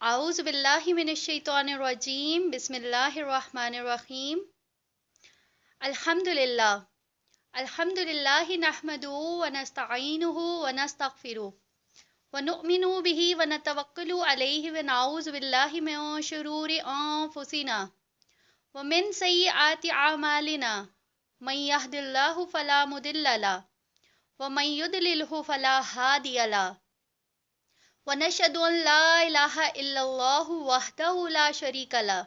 اعوذ باللہ من الشیطان الرجیم بسم اللہ الرحمن الرحیم الحمدللہ الحمدللہ نحمدہ ونستعینہ ونستغفرہ ونؤمن بہ ونتوکل علیہ ونعوذ باللہ من شرور انفسنا ومن سیئات اعمالنا من یہد اللہ فلا مضل لہ ومن یضللہ فلا ہادی لہ ونشهد أن لا إله إلا الله وحده لا شريك له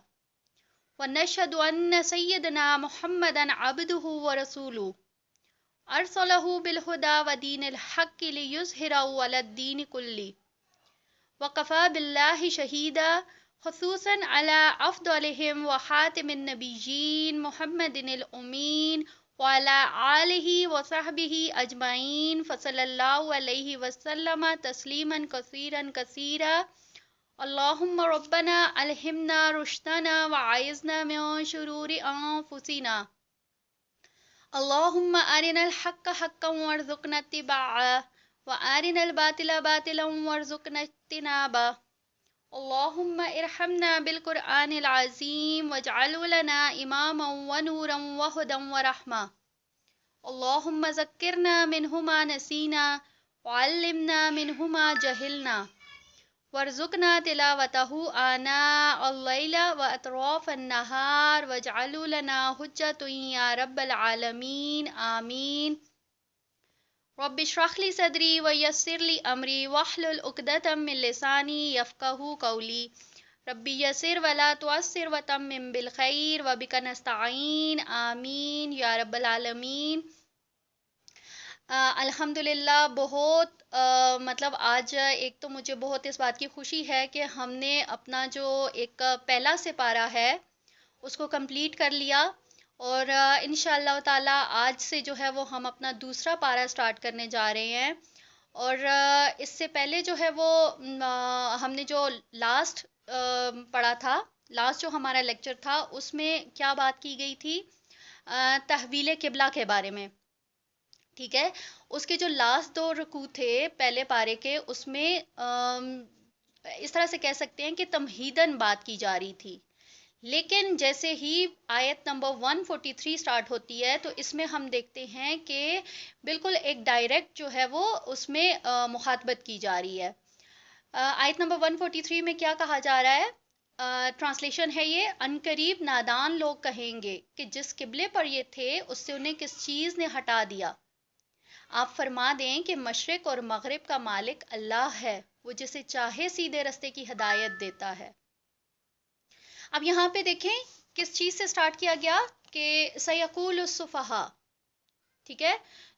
ونشهد أن سيدنا محمدا عبده ورسوله أرسله بالهدى ودين الحق ليظهره على الدين كله وكفى بالله شهيدا خصوصا على أفضلهم وخاتم النبيين محمد الأمين وعلى آلہ وصحبہ اجمعین فصلی اللہ علیہ وسلم تسلیما کثیرا کثیرا اللہم ربنا الہمنا رشدنا وعیذنا من شرور انفسنا اللہم ارنا الحق حقا وارزقنا اتباعہ وارنا الباطل باطلا وارزقنا اجتنابہ اللہم ارحمنا بالقرآن العظیم واجعلہ لنا اماما ونورا وہدا ورحمہ اللہم ذکرنا منہ ما نسینا وعلمنا منہ ما جہلنا وارزقنا تلاوتہ آناء اللیل واطراف النہار واجعلہ لنا حجۃ یا رب العالمین آمین رب اشرح لی صدری ویسر لی امری واحلل عقدۃ من لسانی یفقہوا قولی ربی یسر ولا تعسر وتمم بالخیر وبک نستعین آمین یا رب العالمین۔ الحمدللہ بہت مطلب آج ایک تو مجھے بہت اس بات کی خوشی ہے کہ ہم نے اپنا جو ایک پہلا سپارہ ہے اس کو کمپلیٹ کر لیا، اور انشاءاللہ تعالی آج سے جو ہے وہ ہم اپنا دوسرا پارہ سٹارٹ کرنے جا رہے ہیں۔ اور اس سے پہلے جو ہے وہ ہم نے جو لاسٹ پڑھا تھا، لاسٹ جو ہمارا لیکچر تھا اس میں کیا بات کی گئی تھی؟ تحویل قبلہ کے بارے میں، ٹھیک ہے۔ اس کے جو لاسٹ دو رکوع تھے پہلے پارے کے، اس میں اس طرح سے کہہ سکتے ہیں کہ تمہیداً بات کی جا رہی تھی، لیکن جیسے ہی آیت نمبر 143 سٹارٹ ہوتی ہے تو اس میں ہم دیکھتے ہیں کہ بالکل ایک ڈائریکٹ جو ہے وہ اس میں مخاطبت کی جا رہی ہے۔ آیت نمبر 143 میں کیا کہا جا رہا ہے؟ ٹرانسلیشن ہے یہ، ان قریب نادان لوگ کہیں گے کہ جس قبلے پر یہ تھے اس سے انہیں کس چیز نے ہٹا دیا۔ آپ فرما دیں کہ مشرق اور مغرب کا مالک اللہ ہے، وہ جسے چاہے سیدھے رستے کی ہدایت دیتا ہے۔ اب یہاں پہ دیکھیں کس چیز سے سٹارٹ کیا گیا کہ سیقول السفہاء، ٹھیک ہے۔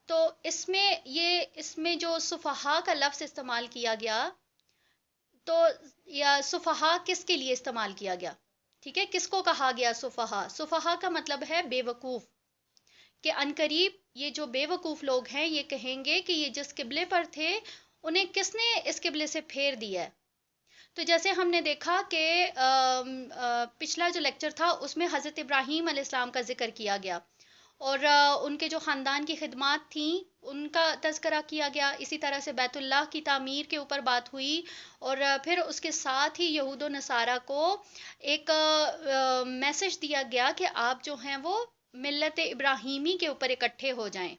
تو اس میں جو سفہاء کا لفظ استعمال کیا گیا، تو یا سفہاء کس کے لیے استعمال کیا گیا؟ ٹھیک ہے، کس کو کہا گیا سفہاء؟ سفہاء کا مطلب ہے بے وقوف، کہ عنقریب یہ جو بے وقوف لوگ ہیں یہ کہیں گے کہ یہ جس قبلے پر تھے انہیں کس نے اس قبلے سے پھیر دیا ہے۔ تو جیسے ہم نے دیکھا کہ پچھلا جو لیکچر تھا اس میں حضرت ابراہیم علیہ السلام کا ذکر کیا گیا، اور ان کے جو خاندان کی خدمات تھیں ان کا تذکرہ کیا گیا، اسی طرح سے بیت اللہ کی تعمیر کے اوپر بات ہوئی، اور پھر اس کے ساتھ ہی یہود و نصارہ کو ایک میسج دیا گیا کہ آپ جو ہیں وہ ملت ابراہیمی کے اوپر اکٹھے ہو جائیں۔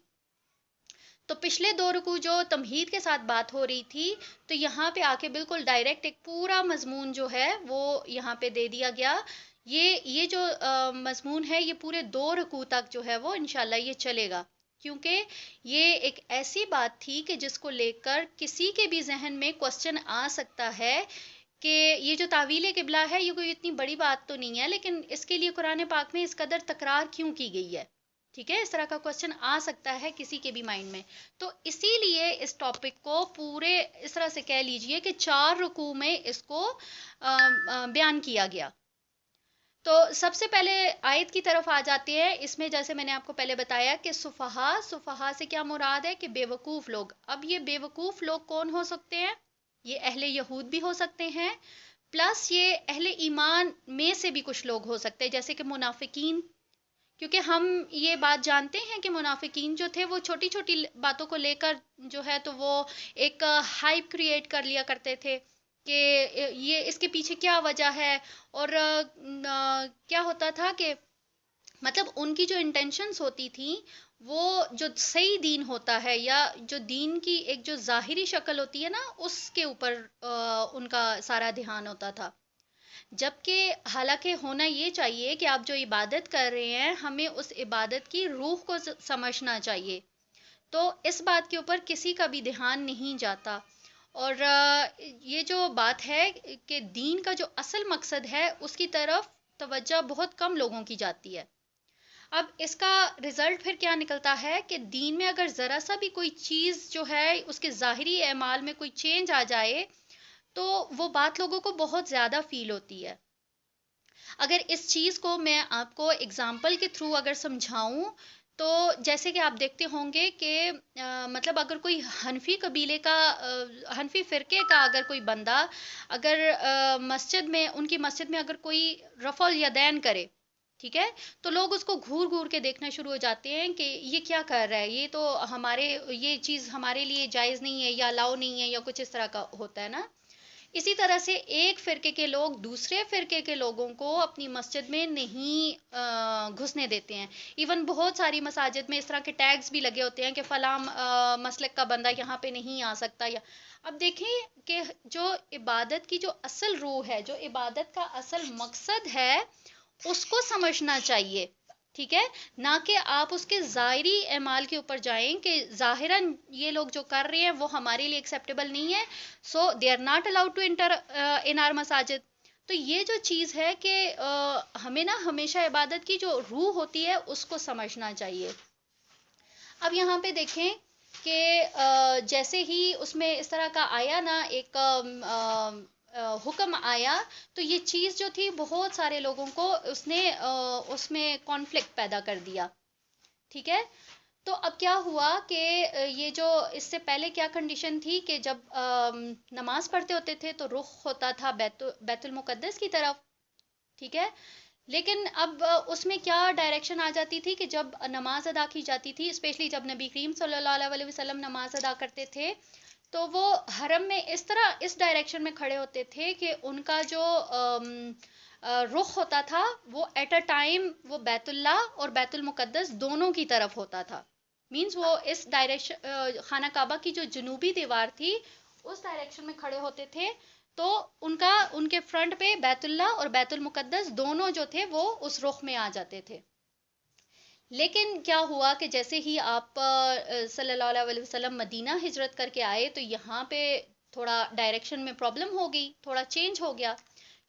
تو پچھلے دو رکوع جو تمہید کے ساتھ بات ہو رہی تھی، تو یہاں پہ آ کے بالکل ڈائریکٹ ایک پورا مضمون جو ہے وہ یہاں پہ دے دیا گیا۔ یہ جو مضمون ہے یہ پورے دو رکوع تک جو ہے وہ انشاءاللہ یہ چلے گا، کیونکہ یہ ایک ایسی بات تھی کہ جس کو لے کر کسی کے بھی ذہن میں کوسچن آ سکتا ہے کہ یہ جو تعویل قبلہ ہے یہ کوئی اتنی بڑی بات تو نہیں ہے، لیکن اس کے لیے قرآن پاک میں اس قدر تکرار کیوں کی گئی ہے؟ ٹھیک ہے، اس طرح کا کوسچن آ سکتا ہے کسی کے بھی مائنڈ میں۔ تو اسی لیے اس ٹاپک کو پورے اس طرح سے کہہ لیجئے کہ 4 رکوع میں اس کو بیان کیا گیا۔ تو سب سے پہلے آیت کی طرف آ جاتے ہیں۔ اس میں جیسے میں نے آپ کو پہلے بتایا کہ سفہاء سے کیا مراد ہے کہ بے وقوف لوگ۔ اب یہ بے وقوف لوگ کون ہو سکتے ہیں؟ یہ اہل یہود بھی ہو سکتے ہیں، پلس یہ اہل ایمان میں سے بھی کچھ لوگ ہو سکتے ہیں، جیسے کہ منافقین، کیونکہ ہم یہ بات جانتے ہیں کہ منافقین جو تھے وہ چھوٹی چھوٹی باتوں کو لے کر جو ہے تو وہ ایک ہائپ کریٹ کر لیا کرتے تھے کہ یہ اس کے پیچھے کیا وجہ ہے، اور کیا ہوتا تھا کہ مطلب ان کی جو انٹینشنز ہوتی تھیں وہ جو صحیح دین ہوتا ہے یا جو دین کی ایک جو ظاہری شکل ہوتی ہے نا اس کے اوپر ان کا سارا دھیان ہوتا تھا، جبکہ حالانکہ ہونا یہ چاہیے کہ آپ جو عبادت کر رہے ہیں ہمیں اس عبادت کی روح کو سمجھنا چاہیے، تو اس بات کے اوپر کسی کا بھی دھیان نہیں جاتا، اور یہ جو بات ہے کہ دین کا جو اصل مقصد ہے اس کی طرف توجہ بہت کم لوگوں کی جاتی ہے۔ اب اس کا رزلٹ پھر کیا نکلتا ہے کہ دین میں اگر ذرا سا بھی کوئی چیز جو ہے اس کے ظاہری اعمال میں کوئی چینج آ جائے تو وہ بات لوگوں کو بہت زیادہ فیل ہوتی ہے۔ اگر اس چیز کو میں آپ کو اگزامپل کے تھرو اگر سمجھاؤں تو جیسے کہ آپ دیکھتے ہوں گے کہ مطلب اگر کوئی حنفی قبیلے کا حنفی فرقے کا اگر کوئی بندہ اگر مسجد میں ان کی مسجد میں اگر کوئی رفع الیدین کرے، ٹھیک ہے، تو لوگ اس کو گھور گھور کے دیکھنا شروع ہو جاتے ہیں کہ یہ کیا کر رہا ہے، یہ تو ہمارے یہ چیز ہمارے لیے جائز نہیں ہے یا الاؤ نہیں ہے یا کچھ اس طرح کا ہوتا ہے نا۔ اسی طرح سے ایک فرقے کے لوگ دوسرے فرقے کے لوگوں کو اپنی مسجد میں نہیں گھسنے دیتے ہیں، ایون بہت ساری مساجد میں اس طرح کے ٹیگز بھی لگے ہوتے ہیں کہ فلاں مسلک کا بندہ یہاں پہ نہیں آ سکتا، یا اب دیکھیں کہ جو عبادت کی جو اصل روح ہے، جو عبادت کا اصل مقصد ہے اس کو سمجھنا چاہیے، ٹھیک ہے، نہ کہ آپ اس کے ظاہری اعمال کے اوپر جائیں کہ ظاہراً یہ لوگ جو کر رہے ہیں وہ ہمارے لیے ایکسیپٹیبل نہیں ہے، so they are not allowed to enter in our مساجد۔ تو یہ جو چیز ہے کہ ہمیں نا ہمیشہ عبادت کی جو روح ہوتی ہے اس کو سمجھنا چاہیے۔ اب یہاں پہ دیکھیں کہ جیسے ہی اس میں اس طرح کا آیا نا ایک حکم آیا تو یہ چیز جو تھی بہت سارے لوگوں کو اس نے اس میں کانفلکٹ پیدا کر دیا، ٹھیک ہے۔ تو اب کیا ہوا کہ یہ جو اس سے پہلے کیا کنڈیشن تھی کہ جب نماز پڑھتے ہوتے تھے تو رخ ہوتا تھا بیت المقدس کی طرف، ٹھیک ہے، لیکن اب اس میں کیا ڈائریکشن آ جاتی تھی کہ جب نماز ادا کی جاتی تھی، اسپیشلی جب نبی کریم صلی اللہ علیہ وسلم نماز ادا کرتے تھے تو وہ حرم میں اس طرح اس ڈائریکشن میں کھڑے ہوتے تھے کہ ان کا جو رخ ہوتا تھا وہ ایٹ اے ٹائم وہ بیت اللہ اور بیت المقدس دونوں کی طرف ہوتا تھا، مینز وہ اس ڈائریکشن خانہ کعبہ کی جو جنوبی دیوار تھی اس ڈائریکشن میں کھڑے ہوتے تھے، تو ان کے فرنٹ پہ بیت اللہ اور بیت المقدس دونوں جو تھے وہ اس رخ میں آ جاتے تھے۔ لیکن کیا ہوا کہ جیسے ہی آپ صلی اللہ علیہ وسلم مدینہ ہجرت کر کے آئے تو یہاں پہ تھوڑا ڈائریکشن میں پرابلم ہو گئی، تھوڑا چینج ہو گیا،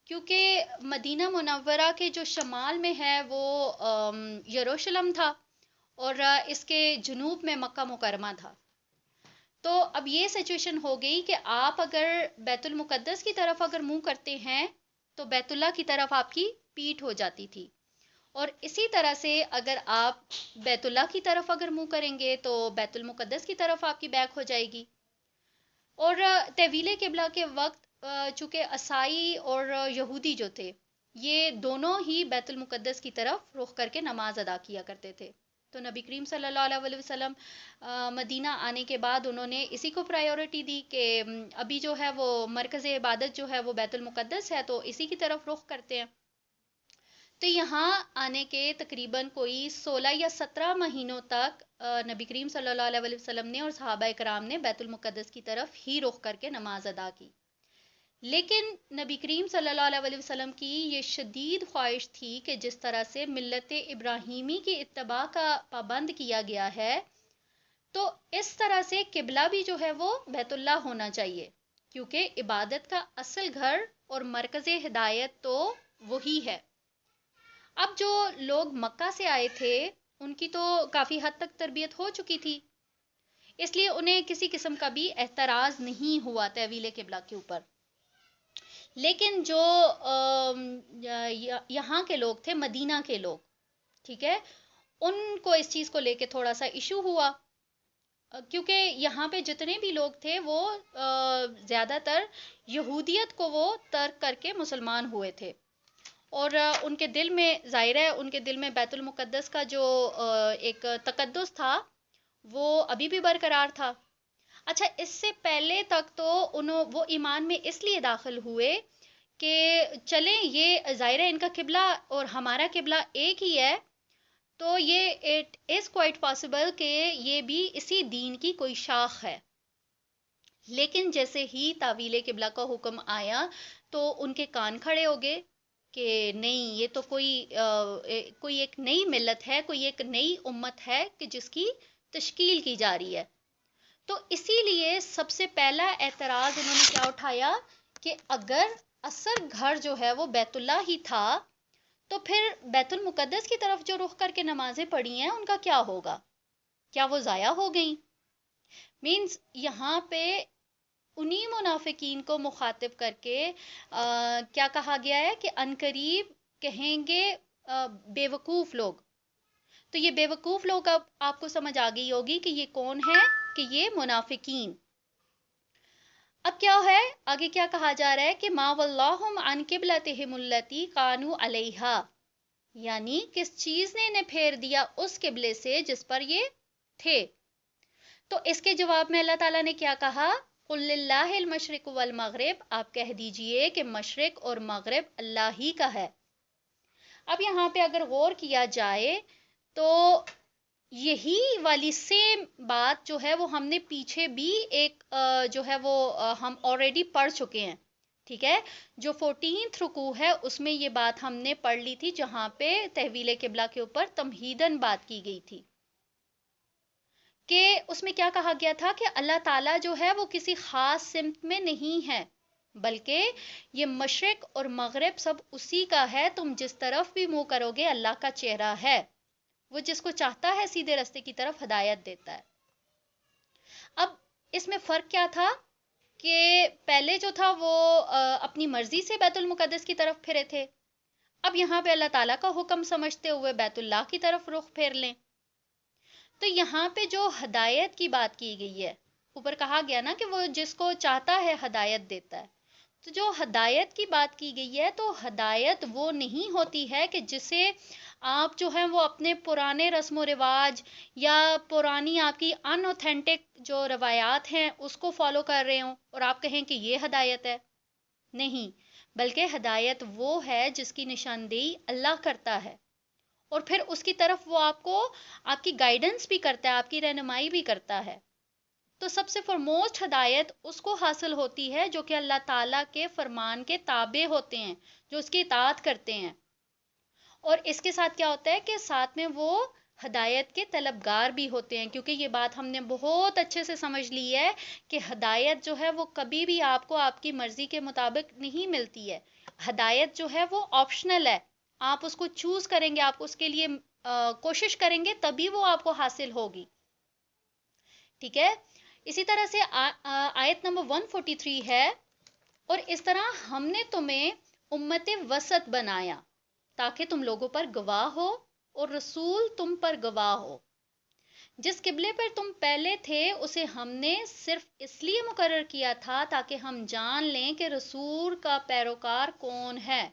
کیونکہ مدینہ منورہ کے جو شمال میں ہے وہ یروشلم تھا اور اس کے جنوب میں مکہ مکرمہ تھا۔ تو اب یہ سچویشن ہو گئی کہ آپ اگر بیت المقدس کی طرف اگر منہ کرتے ہیں تو بیت اللہ کی طرف آپ کی پیٹھ ہو جاتی تھی، اور اسی طرح سے اگر آپ بیت اللہ کی طرف اگر منہ کریں گے تو بیت المقدس کی طرف آپ کی بیک ہو جائے گی۔ اور تحویل قبلہ کے وقت چونکہ عیسائی اور یہودی جو تھے یہ دونوں ہی بیت المقدس کی طرف رخ کر کے نماز ادا کیا کرتے تھے، تو نبی کریم صلی اللہ علیہ وسلم مدینہ آنے کے بعد انہوں نے اسی کو پرائیورٹی دی کہ ابھی جو ہے وہ مرکز عبادت جو ہے وہ بیت المقدس ہے تو اسی کی طرف رخ کرتے ہیں۔ تو یہاں آنے کے تقریباً کوئی 16 یا 17 مہینوں تک نبی کریم صلی اللہ علیہ وسلم نے اور صحابہ کرام نے بیت المقدس کی طرف ہی رخ کر کے نماز ادا کی، لیکن نبی کریم صلی اللہ علیہ وسلم کی یہ شدید خواہش تھی کہ جس طرح سے ملت ابراہیمی کی اتباع کا پابند کیا گیا ہے تو اس طرح سے قبلہ بھی جو ہے وہ بیت اللہ ہونا چاہیے، کیونکہ عبادت کا اصل گھر اور مرکز ہدایت تو وہی ہے۔ اب جو لوگ مکہ سے آئے تھے ان کی تو کافی حد تک تربیت ہو چکی تھی، اس لیے انہیں کسی قسم کا بھی اعتراض نہیں ہوا تحویل قبلہ کے اوپر، لیکن جو یہاں کے لوگ تھے مدینہ کے لوگ، ٹھیک ہے، ان کو اس چیز کو لے کے تھوڑا سا ایشو ہوا، کیونکہ یہاں پہ جتنے بھی لوگ تھے وہ زیادہ تر یہودیت کو وہ ترک کر کے مسلمان ہوئے تھے، اور ان کے دل میں ظاہر ہے ان کے دل میں بیت المقدس کا جو ایک تقدس تھا وہ ابھی بھی برقرار تھا۔ اچھا، اس سے پہلے تک تو وہ ایمان میں اس لیے داخل ہوئے کہ چلیں یہ ظاہر ہے ان کا قبلہ اور ہمارا قبلہ ایک ہی ہے، تو یہ اٹ از کوائٹ پاسبل کہ یہ بھی اسی دین کی کوئی شاخ ہے۔ لیکن جیسے ہی تعویل قبلہ کا حکم آیا تو ان کے کان کھڑے ہو گئے کہ نہیں، یہ تو کوئی ایک نئی ملت ہے، کوئی ایک نئی امت ہے کہ جس کی تشکیل کی جا رہی ہے۔ تو اسی لیے سب سے پہلا اعتراض انہوں نے کیا اٹھایا کہ اگر اصل گھر جو ہے وہ بیت اللہ ہی تھا تو پھر بیت المقدس کی طرف جو رخ کر کے نمازیں پڑھی ہیں ان کا کیا ہوگا؟ کیا وہ ضائع ہو گئیں؟ مینز یہاں پہ انہی منافقین کو مخاطب کر کے کیا کہا گیا ہے کہ عنقریب کہیں گے بے وقوف لوگ۔ تو یہ بے وقوف لوگ اب آپ کو سمجھ آ گئی ہوگی کہ یہ کون ہے، کہ یہ منافقین۔ اب کیا ہے آگے، کیا کہا جا رہا ہے کہ ما واللہم عن قبلتہم التی کانوا علیہا، یعنی کس چیز نے انہیں پھیر دیا اس قبلے سے جس پر یہ تھے۔ تو اس کے جواب میں اللہ تعالیٰ نے کیا کہا؟ قل للہ المشرق والمغرب، آپ کہہ دیجئے کہ مشرق اور مغرب اللہ ہی کا ہے۔ اب یہاں پہ اگر غور کیا جائے تو یہی والی سیم بات جو ہے وہ ہم نے پیچھے بھی ایک جو ہے وہ ہم آلریڈی پڑھ چکے ہیں، ٹھیک ہے؟ جو 14th رکوع ہے اس میں یہ بات ہم نے پڑھ لی تھی، جہاں پہ تحویل قبلہ کے اوپر تمہیداً بات کی گئی تھی کہ اس میں کیا کہا گیا تھا کہ اللہ تعالیٰ جو ہے وہ کسی خاص سمت میں نہیں ہے، بلکہ یہ مشرق اور مغرب سب اسی کا ہے، تم جس طرف بھی منہ کرو گے اللہ کا چہرہ ہے، وہ جس کو چاہتا ہے سیدھے راستے کی طرف ہدایت دیتا ہے۔ اب اس میں فرق کیا تھا کہ پہلے جو تھا وہ اپنی مرضی سے بیت المقدس کی طرف پھرے تھے، اب یہاں پہ اللہ تعالیٰ کا حکم سمجھتے ہوئے بیت اللہ کی طرف رخ پھیر لیں۔ تو یہاں پہ جو ہدایت کی بات کی گئی ہے، اوپر کہا گیا نا کہ وہ جس کو چاہتا ہے ہدایت دیتا ہے، تو جو ہدایت کی بات کی گئی ہے تو ہدایت وہ نہیں ہوتی ہے کہ جسے آپ جو ہیں وہ اپنے پرانے رسم و رواج یا پرانی آپ کی ان اوتھینٹک جو روایات ہیں اس کو فالو کر رہے ہوں اور آپ کہیں کہ یہ ہدایت ہے۔ نہیں، بلکہ ہدایت وہ ہے جس کی نشاندہی اللہ کرتا ہے، اور پھر اس کی طرف وہ آپ کی گائیڈنس بھی کرتا ہے، آپ کی رہنمائی بھی کرتا ہے۔ تو سب سے فرموسٹ ہدایت اس کو حاصل ہوتی ہے جو کہ اللہ تعالیٰ کے فرمان کے تابع ہوتے ہیں، جو اس کی اطاعت کرتے ہیں۔ اور اس کے ساتھ کیا ہوتا ہے کہ ساتھ میں وہ ہدایت کے طلبگار بھی ہوتے ہیں، کیونکہ یہ بات ہم نے بہت اچھے سے سمجھ لی ہے کہ ہدایت جو ہے وہ کبھی بھی آپ کو آپ کی مرضی کے مطابق نہیں ملتی ہے۔ ہدایت جو ہے وہ آپشنل ہے، آپ اس کو چوز کریں گے، آپ اس کے لیے کوشش کریں گے تبھی وہ آپ کو حاصل ہوگی، ٹھیک ہے؟ اسی طرح سے آیت نمبر 143 ہے، اور اس طرح ہم نے تمہیں امت وسط بنایا تاکہ تم لوگوں پر گواہ ہو اور رسول تم پر گواہ ہو۔ جس قبلے پر تم پہلے تھے اسے ہم نے صرف اس لیے مقرر کیا تھا تاکہ ہم جان لیں کہ رسول کا پیروکار کون ہے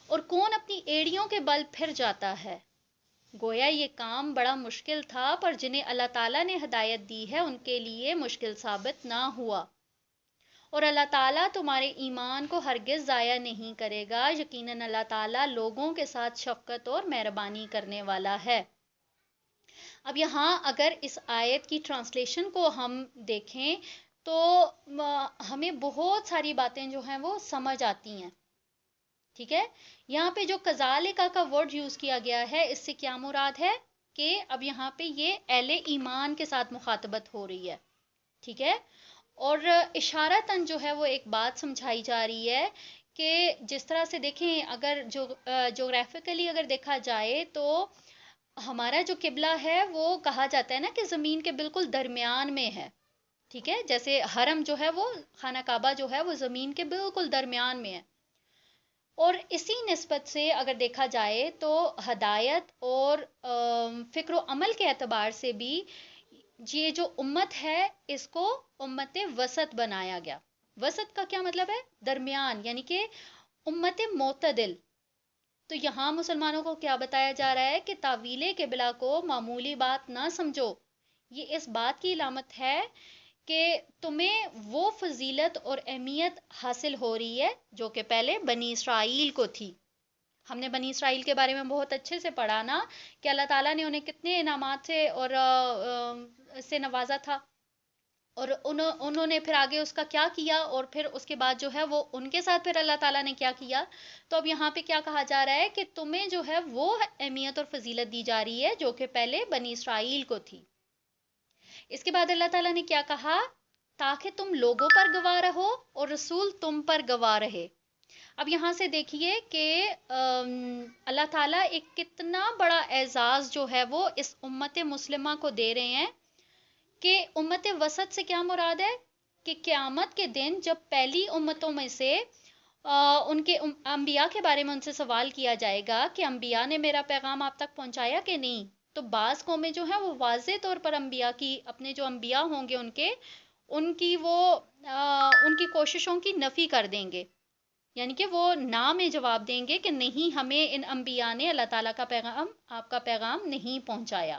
اور کون اپنی ایڑیوں کے بل پھر جاتا ہے۔ گویا یہ کام بڑا مشکل تھا، پر جنہیں اللہ تعالیٰ نے ہدایت دی ہے ان کے لیے مشکل ثابت نہ ہوا، اور اللہ تعالیٰ تمہارے ایمان کو ہرگز ضائع نہیں کرے گا، یقیناً اللہ تعالیٰ لوگوں کے ساتھ شفقت اور مہربانی کرنے والا ہے۔ اب یہاں اگر اس آیت کی ٹرانسلیشن کو ہم دیکھیں تو ہمیں بہت ساری باتیں جو ہیں وہ سمجھ آتی ہیں، ٹھیک ہے؟ یہاں پہ جو کذالکا کا ورڈ یوز کیا گیا ہے، اس سے کیا مراد ہے کہ اب یہاں پہ یہ اہل ایمان کے ساتھ مخاطبت ہو رہی ہے، ٹھیک ہے؟ اور اشارتاً جو ہے وہ ایک بات سمجھائی جا رہی ہے کہ جس طرح سے دیکھیں، اگر جغرافیکلی اگر دیکھا جائے تو ہمارا جو قبلہ ہے وہ کہا جاتا ہے نا کہ زمین کے بالکل درمیان میں ہے، ٹھیک ہے؟ جیسے حرم جو ہے وہ خانہ کعبہ جو ہے وہ زمین کے بالکل درمیان میں ہے، اور اسی نسبت سے اگر دیکھا جائے تو ہدایت اور فکر و عمل کے اعتبار سے بھی یہ جو امت ہے اس کو امت وسط بنایا گیا۔ وسط کا کیا مطلب ہے؟ درمیان، یعنی کہ امت معتدل۔ تو یہاں مسلمانوں کو کیا بتایا جا رہا ہے کہ تعویل قبلہ کو معمولی بات نہ سمجھو، یہ اس بات کی علامت ہے کہ تمہیں وہ فضیلت اور اہمیت حاصل ہو رہی ہے جو کہ پہلے بنی اسرائیل کو تھی۔ ہم نے بنی اسرائیل کے بارے میں بہت اچھے سے پڑھا نا، کہ اللہ تعالیٰ نے انہیں کتنے انعامات سے اور سے نوازا تھا، اور انہوں نے پھر آگے اس کا کیا کیا، اور پھر اس کے بعد جو ہے وہ ان کے ساتھ پھر اللہ تعالیٰ نے کیا کیا۔ تو اب یہاں پہ کیا کہا جا رہا ہے کہ تمہیں جو ہے وہ اہمیت اور فضیلت دی جا رہی ہے جو کہ پہلے بنی اسرائیل کو تھی۔ اس کے بعد اللہ تعالیٰ نے کیا کہا؟ تاکہ تم لوگوں پر گواہ رہو اور رسول تم پر گواہ رہے۔ اب یہاں سے دیکھیے کہ اللہ تعالیٰ ایک کتنا بڑا اعزاز جو ہے وہ اس امت مسلمہ کو دے رہے ہیں، کہ امت وسط سے کیا مراد ہے؟ کہ قیامت کے دن جب پہلی امتوں میں سے ان کے انبیاء کے بارے میں ان سے سوال کیا جائے گا کہ انبیاء نے میرا پیغام آپ تک پہنچایا کہ نہیں، تو بعض قومیں جو ہیں وہ واضح طور پر انبیاء کی، اپنے جو انبیاء ہوں گے ان کی وہ ان کی کوششوں کی نفی کر دیں گے، یعنی کہ وہ نہ میں جواب دیں گے کہ نہیں، ہمیں ان انبیاء نے اللہ تعالیٰ کا پیغام، آپ کا پیغام نہیں پہنچایا۔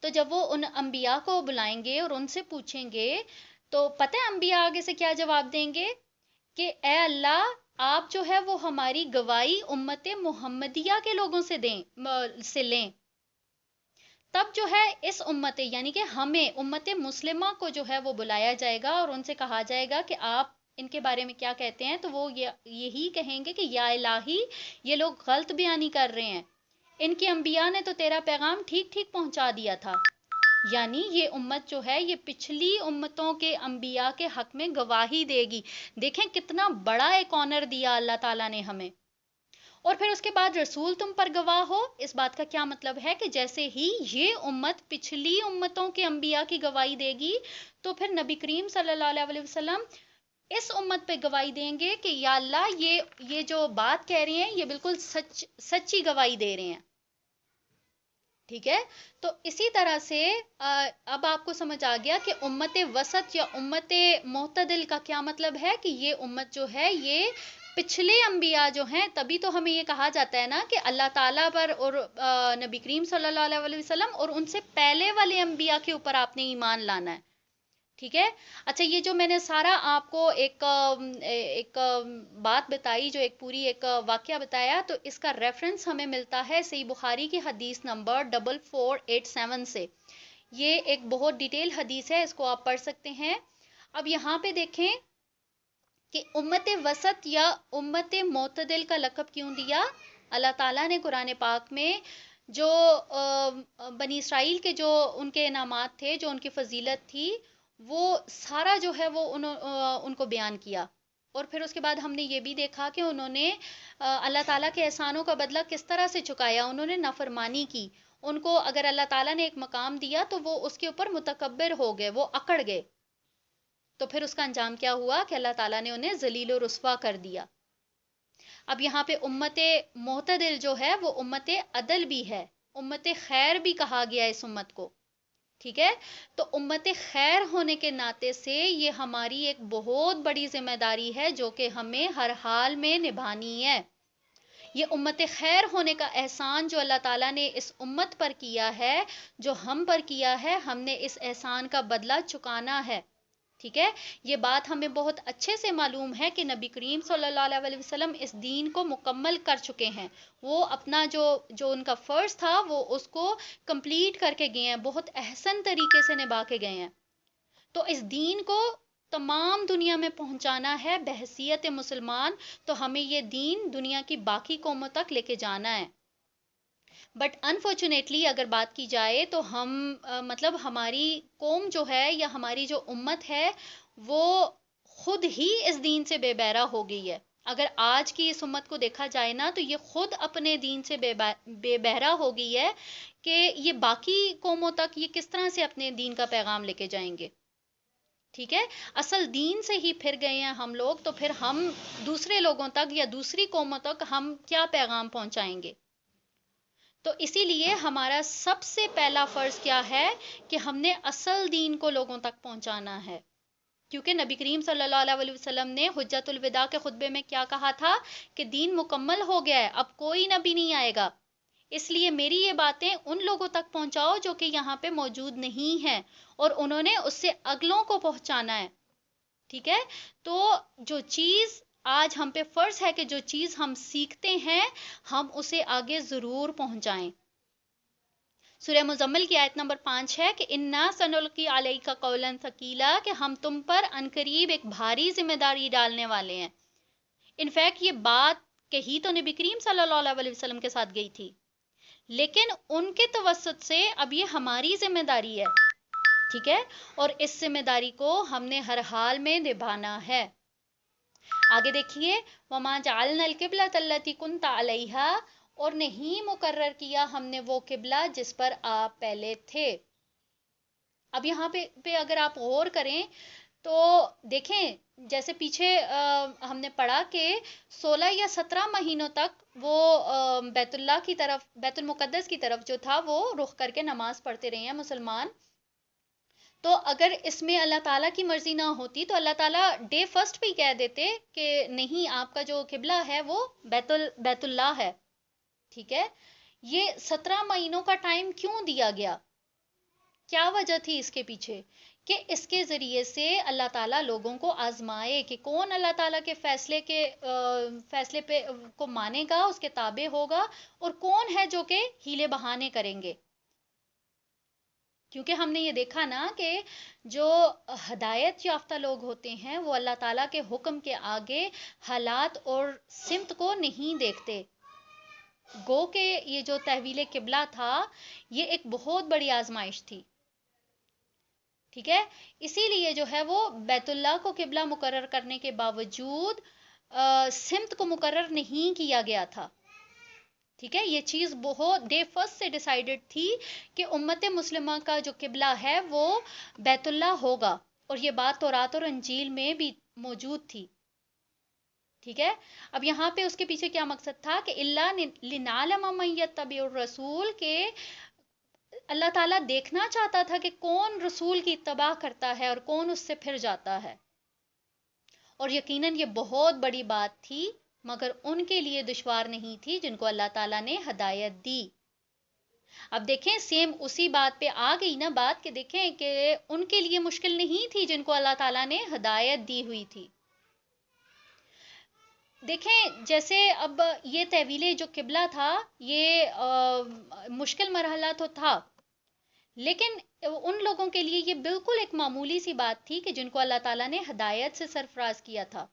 تو جب وہ ان انبیاء کو بلائیں گے اور ان سے پوچھیں گے، تو پتہ ہے انبیاء آگے سے کیا جواب دیں گے؟ کہ اے اللہ، آپ جو ہے وہ ہماری گواہی امت محمدیہ کے لوگوں سے لیں۔ تب جو ہے اس امت، یعنی کہ ہمیں امت مسلمہ کو جو ہے وہ بلایا جائے گا اور ان سے کہا جائے گا کہ آپ ان کے بارے میں کیا کہتے ہیں، تو وہ یہی کہیں گے کہ یا الہی، یہ لوگ غلط بیانی کر رہے ہیں، ان کے انبیاء نے تو تیرا پیغام ٹھیک ٹھیک پہنچا دیا تھا۔ یعنی یہ امت جو ہے یہ پچھلی امتوں کے انبیاء کے حق میں گواہی دے گی۔ دیکھیں کتنا بڑا ایک آنر دیا اللہ تعالیٰ نے ہمیں۔ اور پھر اس کے بعد رسول تم پر گواہ ہو، اس بات کا کیا مطلب ہے؟ کہ جیسے ہی یہ امت پچھلی امتوں کے انبیاء کی گواہی دے گی، تو پھر نبی کریم صلی اللہ علیہ وسلم اس امت پہ گواہی دیں گے کہ یا اللہ، یہ جو بات کہہ رہے ہیں یہ بالکل سچی گواہی دے رہے ہیں۔ ٹھیک ہے؟ تو اسی طرح سے اب آپ کو سمجھ آ گیا کہ امت وسط یا امت معتدل کا کیا مطلب ہے، کہ یہ امت جو ہے یہ پچھلے انبیاء جو ہیں، تبھی تو ہمیں یہ کہا جاتا ہے نا کہ اللہ تعالیٰ پر اور نبی کریم صلی اللہ علیہ وسلم اور ان سے پہلے والے انبیاء کے اوپر آپ نے ایمان لانا ہے۔ ٹھیک ہے؟ اچھا، یہ جو میں نے سارا آپ کو ایک بات بتائی، جو ایک پوری ایک واقعہ بتایا، تو اس کا ریفرنس ہمیں ملتا ہے صحیح بخاری کی حدیث نمبر 4487 سے۔ یہ ایک بہت ڈیٹیل حدیث ہے، اس کو آپ پڑھ سکتے ہیں۔ اب یہاں پہ دیکھیں کہ امت وسط یا امت معتدل کا لقب کیوں دیا؟ اللہ تعالیٰ نے قرآن پاک میں جو بنی اسرائیل کے جو ان کے انعامات تھے، جو ان کی فضیلت تھی، وہ سارا جو ہے وہ ان کو بیان کیا۔ اور پھر اس کے بعد ہم نے یہ بھی دیکھا کہ انہوں نے اللہ تعالیٰ کے احسانوں کا بدلہ کس طرح سے چکایا۔ انہوں نے نافرمانی کی، ان کو اگر اللہ تعالیٰ نے ایک مقام دیا تو وہ اس کے اوپر متکبر ہو گئے، وہ اکڑ گئے، تو پھر اس کا انجام کیا ہوا کہ اللہ تعالیٰ نے انہیں ذلیل و رسوا کر دیا۔ اب یہاں پہ امت معتدل جو ہے وہ امت عدل بھی ہے، امت خیر بھی کہا گیا اس امت کو۔ ٹھیک ہے؟ تو امت خیر ہونے کے ناطے سے یہ ہماری ایک بہت بڑی ذمہ داری ہے جو کہ ہمیں ہر حال میں نبھانی ہے۔ یہ امت خیر ہونے کا احسان جو اللہ تعالیٰ نے اس امت پر کیا ہے، جو ہم پر کیا ہے، ہم نے اس احسان کا بدلہ چکانا ہے۔ ٹھیک ہے؟ یہ بات ہمیں بہت اچھے سے معلوم ہے کہ نبی کریم صلی اللہ علیہ وسلم اس دین کو مکمل کر چکے ہیں، وہ اپنا جو ان کا فرض تھا وہ اس کو کمپلیٹ کر کے گئے ہیں، بہت احسن طریقے سے نبھا کے گئے ہیں۔ تو اس دین کو تمام دنیا میں پہنچانا ہے بحیثیت مسلمان، تو ہمیں یہ دین دنیا کی باقی قوموں تک لے کے جانا ہے۔ بٹ انفارچونیٹلی اگر بات کی جائے تو ہم مطلب ہماری قوم جو ہے یا ہماری جو امت ہے وہ خود ہی اس دین سے بے بہرہ ہو گئی ہے۔ اگر آج کی اس امت کو دیکھا جائے نا تو یہ خود اپنے دین سے بے بہرہ ہو گئی ہے کہ یہ باقی قوموں تک یہ کس طرح سے اپنے دین کا پیغام لے کے جائیں گے۔ ٹھیک ہے؟ اصل دین سے ہی پھر گئے ہیں ہم لوگ، تو پھر ہم دوسرے لوگوں تک یا دوسری قوموں تک ہم کیا پیغام پہنچائیں گے؟ تو اسی لیے ہمارا سب سے پہلا فرض کیا ہے کہ ہم نے اصل دین کو لوگوں تک پہنچانا ہے، کیونکہ نبی کریم صلی اللہ علیہ وسلم نے حجت الوداع کے خطبے میں کیا کہا تھا کہ دین مکمل ہو گیا ہے، اب کوئی نبی نہیں آئے گا اس لیے میری یہ باتیں ان لوگوں تک پہنچاؤ جو کہ یہاں پہ موجود نہیں ہیں، اور انہوں نے اس سے اگلوں کو پہنچانا ہے، ٹھیک ہے؟ تو جو چیز آج ہم پہ فرض ہے کہ جو چیز ہم سیکھتے ہیں ہم اسے آگے ضرور پہنچائیں۔ سورہ مزمل کی آیت نمبر 5 ہے کہ اِنَّا سَنُلْقِي عَلَيْكَ قَوْلًا ثَقِيلًا، کہ ہم تم پر عنقریب ایک بھاری ذمہ داری ڈالنے والے ہیں۔ انفیکٹ یہ بات کہی تو نبی کریم صلی اللہ علیہ وسلم کے ساتھ گئی تھی، لیکن ان کے توسط سے اب یہ ہماری ذمہ داری ہے، ٹھیک ہے؟ اور اس ذمہ داری کو ہم نے ہر حال میں نبھانا ہے۔ آگے دیکھیے، وَمَا جَعَلْنَا الْقِبْلَةَ الَّتِي كُنْتَ عَلَيْهَا، اور نہیں مقرر کیا ہم نے وہ قبلہ جس پر آپ پہلے تھے۔ اب یہاں پہ اگر آپ غور کریں تو دیکھیں، جیسے پیچھے ہم نے پڑھا کہ 16 یا 17 مہینوں تک وہ بیت اللہ کی طرف، بیت المقدس کی طرف جو تھا وہ رخ کر کے نماز پڑھتے رہے ہیں مسلمان۔ تو اگر اس میں اللہ تعالیٰ کی مرضی نہ ہوتی تو اللہ تعالیٰ ڈے فرسٹ پہ ہی کہہ دیتے کہ نہیں، آپ کا جو قبلہ ہے وہ بیت اللہ ہے، ٹھیک ہے؟ یہ 17 مہینوں کا ٹائم کیوں دیا گیا؟ کیا وجہ تھی اس کے پیچھے؟ کہ اس کے ذریعے سے اللہ تعالیٰ لوگوں کو آزمائے کہ کون اللہ تعالیٰ کے فیصلے پہ کو مانے گا، اس کے تابع ہوگا، اور کون ہے جو کہ ہیلے بہانے کریں گے۔ کیونکہ ہم نے یہ دیکھا نا کہ جو ہدایت یافتہ لوگ ہوتے ہیں وہ اللہ تعالیٰ کے حکم کے آگے حالات اور سمت کو نہیں دیکھتے۔ گو کہ یہ جو تحویل قبلہ تھا یہ ایک بہت بڑی آزمائش تھی، ٹھیک ہے؟ اسی لیے جو ہے وہ بیت اللہ کو قبلہ مقرر کرنے کے باوجود سمت کو مقرر نہیں کیا گیا تھا، ٹھیک ہے؟ یہ چیز بہت ڈے فرسٹ سے ڈیسائیڈڈ تھی کہ امت مسلمہ کا جو قبلہ ہے وہ بیت اللہ ہوگا، اور یہ بات تورات اور انجیل میں بھی موجود تھی، ٹھیک ہے؟ اب یہاں پہ اس کے پیچھے کیا مقصد تھا کہ اللہ لنعلم من یتبع الرسول، کہ اللہ تعالیٰ دیکھنا چاہتا تھا کہ کون رسول کی اتباع کرتا ہے اور کون اس سے پھر جاتا ہے، اور یقیناً یہ بہت بڑی بات تھی، مگر ان کے لیے دشوار نہیں تھی جن کو اللہ تعالیٰ نے ہدایت دی۔ اب دیکھیں سیم اسی بات پہ آ گئی نا بات، کہ دیکھیں کہ ان کے لیے مشکل نہیں تھی جن کو اللہ تعالیٰ نے ہدایت دی ہوئی تھی۔ دیکھیں جیسے اب یہ تحویل جو قبلہ تھا یہ مشکل مرحلہ تو تھا، لیکن ان لوگوں کے لیے یہ بالکل ایک معمولی سی بات تھی کہ جن کو اللہ تعالیٰ نے ہدایت سے سرفراز کیا تھا۔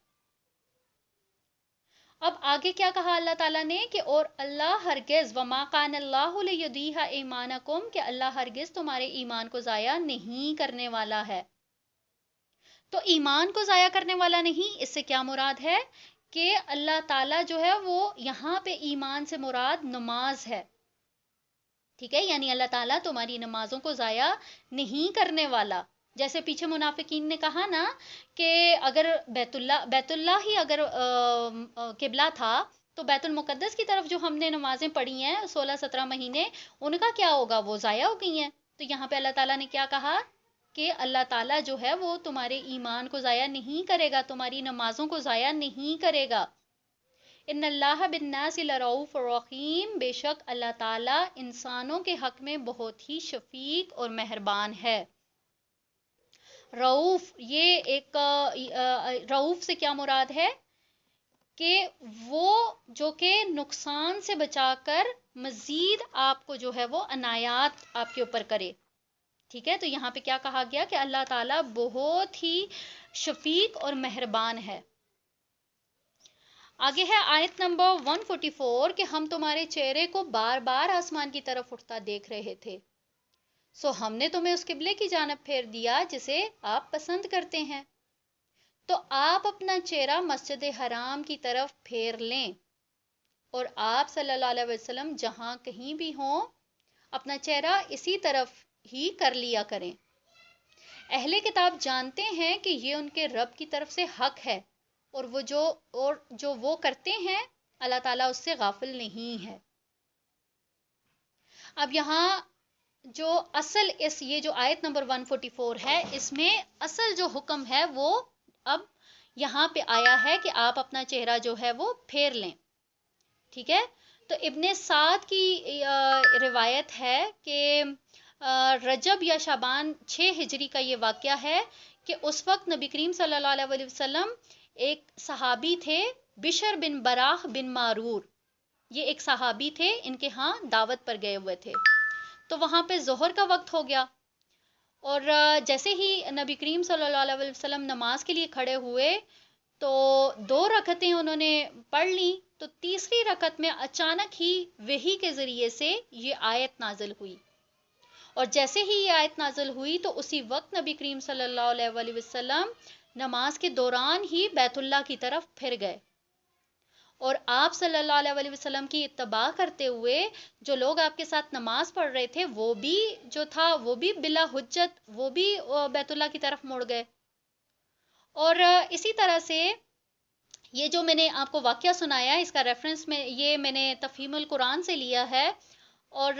اب آگے کیا کہا اللہ تعالیٰ نے کہ اور اللہ ہرگز وما کان اللہ لیضیع ایمانکم، کہ اللہ ہرگز تمہارے ایمان کو ضائع نہیں کرنے والا ہے۔ تو ایمان کو ضائع کرنے والا نہیں، اس سے کیا مراد ہے؟ کہ اللہ تعالیٰ جو ہے وہ یہاں پہ ایمان سے مراد نماز ہے، ٹھیک ہے؟ یعنی اللہ تعالیٰ تمہاری نمازوں کو ضائع نہیں کرنے والا۔ جیسے پیچھے منافقین نے کہا نا کہ اگر بیت اللہ ہی اگر قبلہ تھا تو بیت المقدس کی طرف جو ہم نے نمازیں پڑھی ہیں 16-17 مہینے، ان کا کیا ہوگا؟ وہ ضائع ہو گئی ہیں۔ تو یہاں پہ اللہ تعالیٰ نے کیا کہا کہ اللہ تعالیٰ جو ہے وہ تمہارے ایمان کو ضائع نہیں کرے گا، تمہاری نمازوں کو ضائع نہیں کرے گا۔ ان اللہ بالناس لرؤوف رحیم، بے شک اللہ تعالیٰ انسانوں کے حق میں بہت ہی شفیق اور مہربان ہے۔ رؤوف، یہ ایک رؤوف سے کیا مراد ہے؟ کہ وہ جو کہ نقصان سے بچا کر مزید آپ کو جو ہے وہ عنایات آپ کے اوپر کرے، ٹھیک ہے؟ تو یہاں پہ کیا کہا گیا کہ اللہ تعالیٰ بہت ہی شفیق اور مہربان ہے۔ آگے ہے آیت نمبر 144 کہ ہم تمہارے چہرے کو بار بار آسمان کی طرف اٹھتا دیکھ رہے تھے، سو ہم نے تمہیں اس قبلے کی جانب پھیر دیا جسے آپ پسند کرتے ہیں، تو آپ اپنا چہرہ مسجد حرام کی طرف پھیر لیں، اور آپ صلی اللہ علیہ وسلم جہاں کہیں بھی ہوں اپنا چہرہ اسی طرف ہی کر لیا کریں۔ اہل کتاب جانتے ہیں کہ یہ ان کے رب کی طرف سے حق ہے، اور جو وہ کرتے ہیں اللہ تعالیٰ اس سے غافل نہیں ہے۔ اب یہاں جو اصل یہ جو آیت نمبر 144 ہے، اس میں اصل جو حکم ہے وہ اب یہاں پہ آیا ہے کہ آپ اپنا چہرہ جو ہے وہ پھیر لیں، ٹھیک ہے؟ تو ابن سعد کی روایت ہے کہ رجب یا شعبان 6 ہجری کا یہ واقعہ ہے کہ اس وقت نبی کریم صلی اللہ علیہ وسلم ایک صحابی تھے، بشر بن براہ بن معرور، یہ ایک صحابی تھے، ان کے ہاں دعوت پر گئے ہوئے تھے، تو وہاں پہ ظہر کا وقت ہو گیا، اور جیسے ہی نبی کریم صلی اللہ علیہ وسلم نماز کے لیے کھڑے ہوئے تو 2 رکعتیں انہوں نے پڑھ لی، تو تیسری رکعت میں اچانک ہی وحی کے ذریعے سے یہ آیت نازل ہوئی، اور جیسے ہی یہ آیت نازل ہوئی تو اسی وقت نبی کریم صلی اللہ علیہ وسلم نماز کے دوران ہی بیت اللہ کی طرف پھر گئے، اور آپ صلی اللہ علیہ وسلم کی اتباع کرتے ہوئے جو لوگ آپ کے ساتھ نماز پڑھ رہے تھے وہ بھی جو تھا وہ بھی بلا حجت وہ بھی بیت اللہ کی طرف مڑ گئے۔ اور اسی طرح سے یہ جو میں نے آپ کو واقعہ سنایا اس کا ریفرنس میں یہ میں نے تفہیم القرآن سے لیا ہے، اور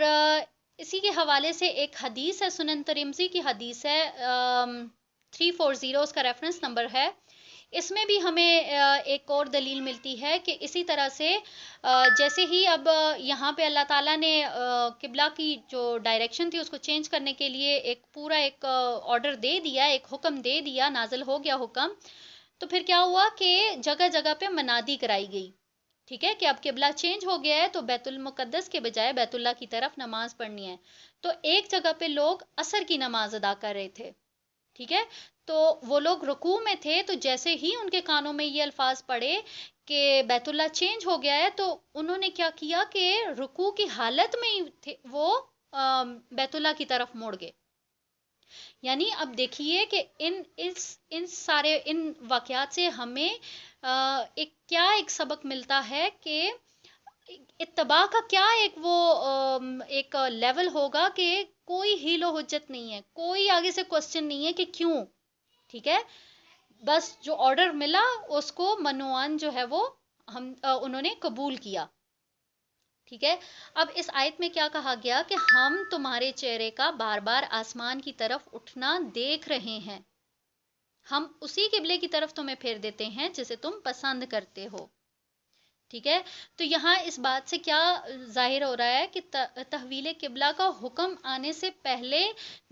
اسی کے حوالے سے ایک حدیث ہے، سنن ترمذی کی حدیث ہے، 340 اس کا ریفرنس نمبر ہے، اس میں بھی ہمیں ایک اور دلیل ملتی ہے کہ اسی طرح سے جیسے ہی اب یہاں پہ اللہ تعالیٰ نے قبلہ کی جو ڈائریکشن تھی اس کو چینج کرنے کے لیے ایک پورا ایک آرڈر دے دیا، ایک حکم دے دیا، نازل ہو گیا حکم، تو پھر کیا ہوا کہ جگہ جگہ پہ منادی کرائی گئی، ٹھیک ہے، کہ اب قبلہ چینج ہو گیا ہے تو بیت المقدس کے بجائے بیت اللہ کی طرف نماز پڑھنی ہے، تو ایک جگہ پہ لوگ عصر کی نماز ادا کر رہے تھے، ٹھیک ہے، تو وہ لوگ رکوع میں تھے، تو جیسے ہی ان کے کانوں میں یہ الفاظ پڑے کہ بیت اللہ چینج ہو گیا ہے تو انہوں نے کیا کیا کہ رکوع کی حالت میں ہی تھے وہ بیت اللہ کی طرف مڑ گئے۔ یعنی اب دیکھیے کہ ان سارے ان واقعات سے ہمیں ایک سبق ملتا ہے کہ اتباع کا کیا ایک لیول ہوگا کہ کوئی ہیل و حجت نہیں ہے، کوئی آگے سے کوسچن نہیں ہے کہ کیوں، ٹھیک ہے، بس جو آرڈر ملا اس کو منوان جو ہے وہ انہوں نے قبول کیا، ٹھیک ہے۔ اب اس آیت میں کیا کہا گیا کہ ہم تمہارے چہرے کا بار بار آسمان کی طرف اٹھنا دیکھ رہے ہیں، ہم اسی قبلے کی طرف تمہیں پھیر دیتے ہیں جسے تم پسند کرتے ہو، ٹھیک ہے۔ تو یہاں اس بات سے کیا ظاہر ہو رہا ہے کہ تحویل قبلہ کا حکم آنے سے پہلے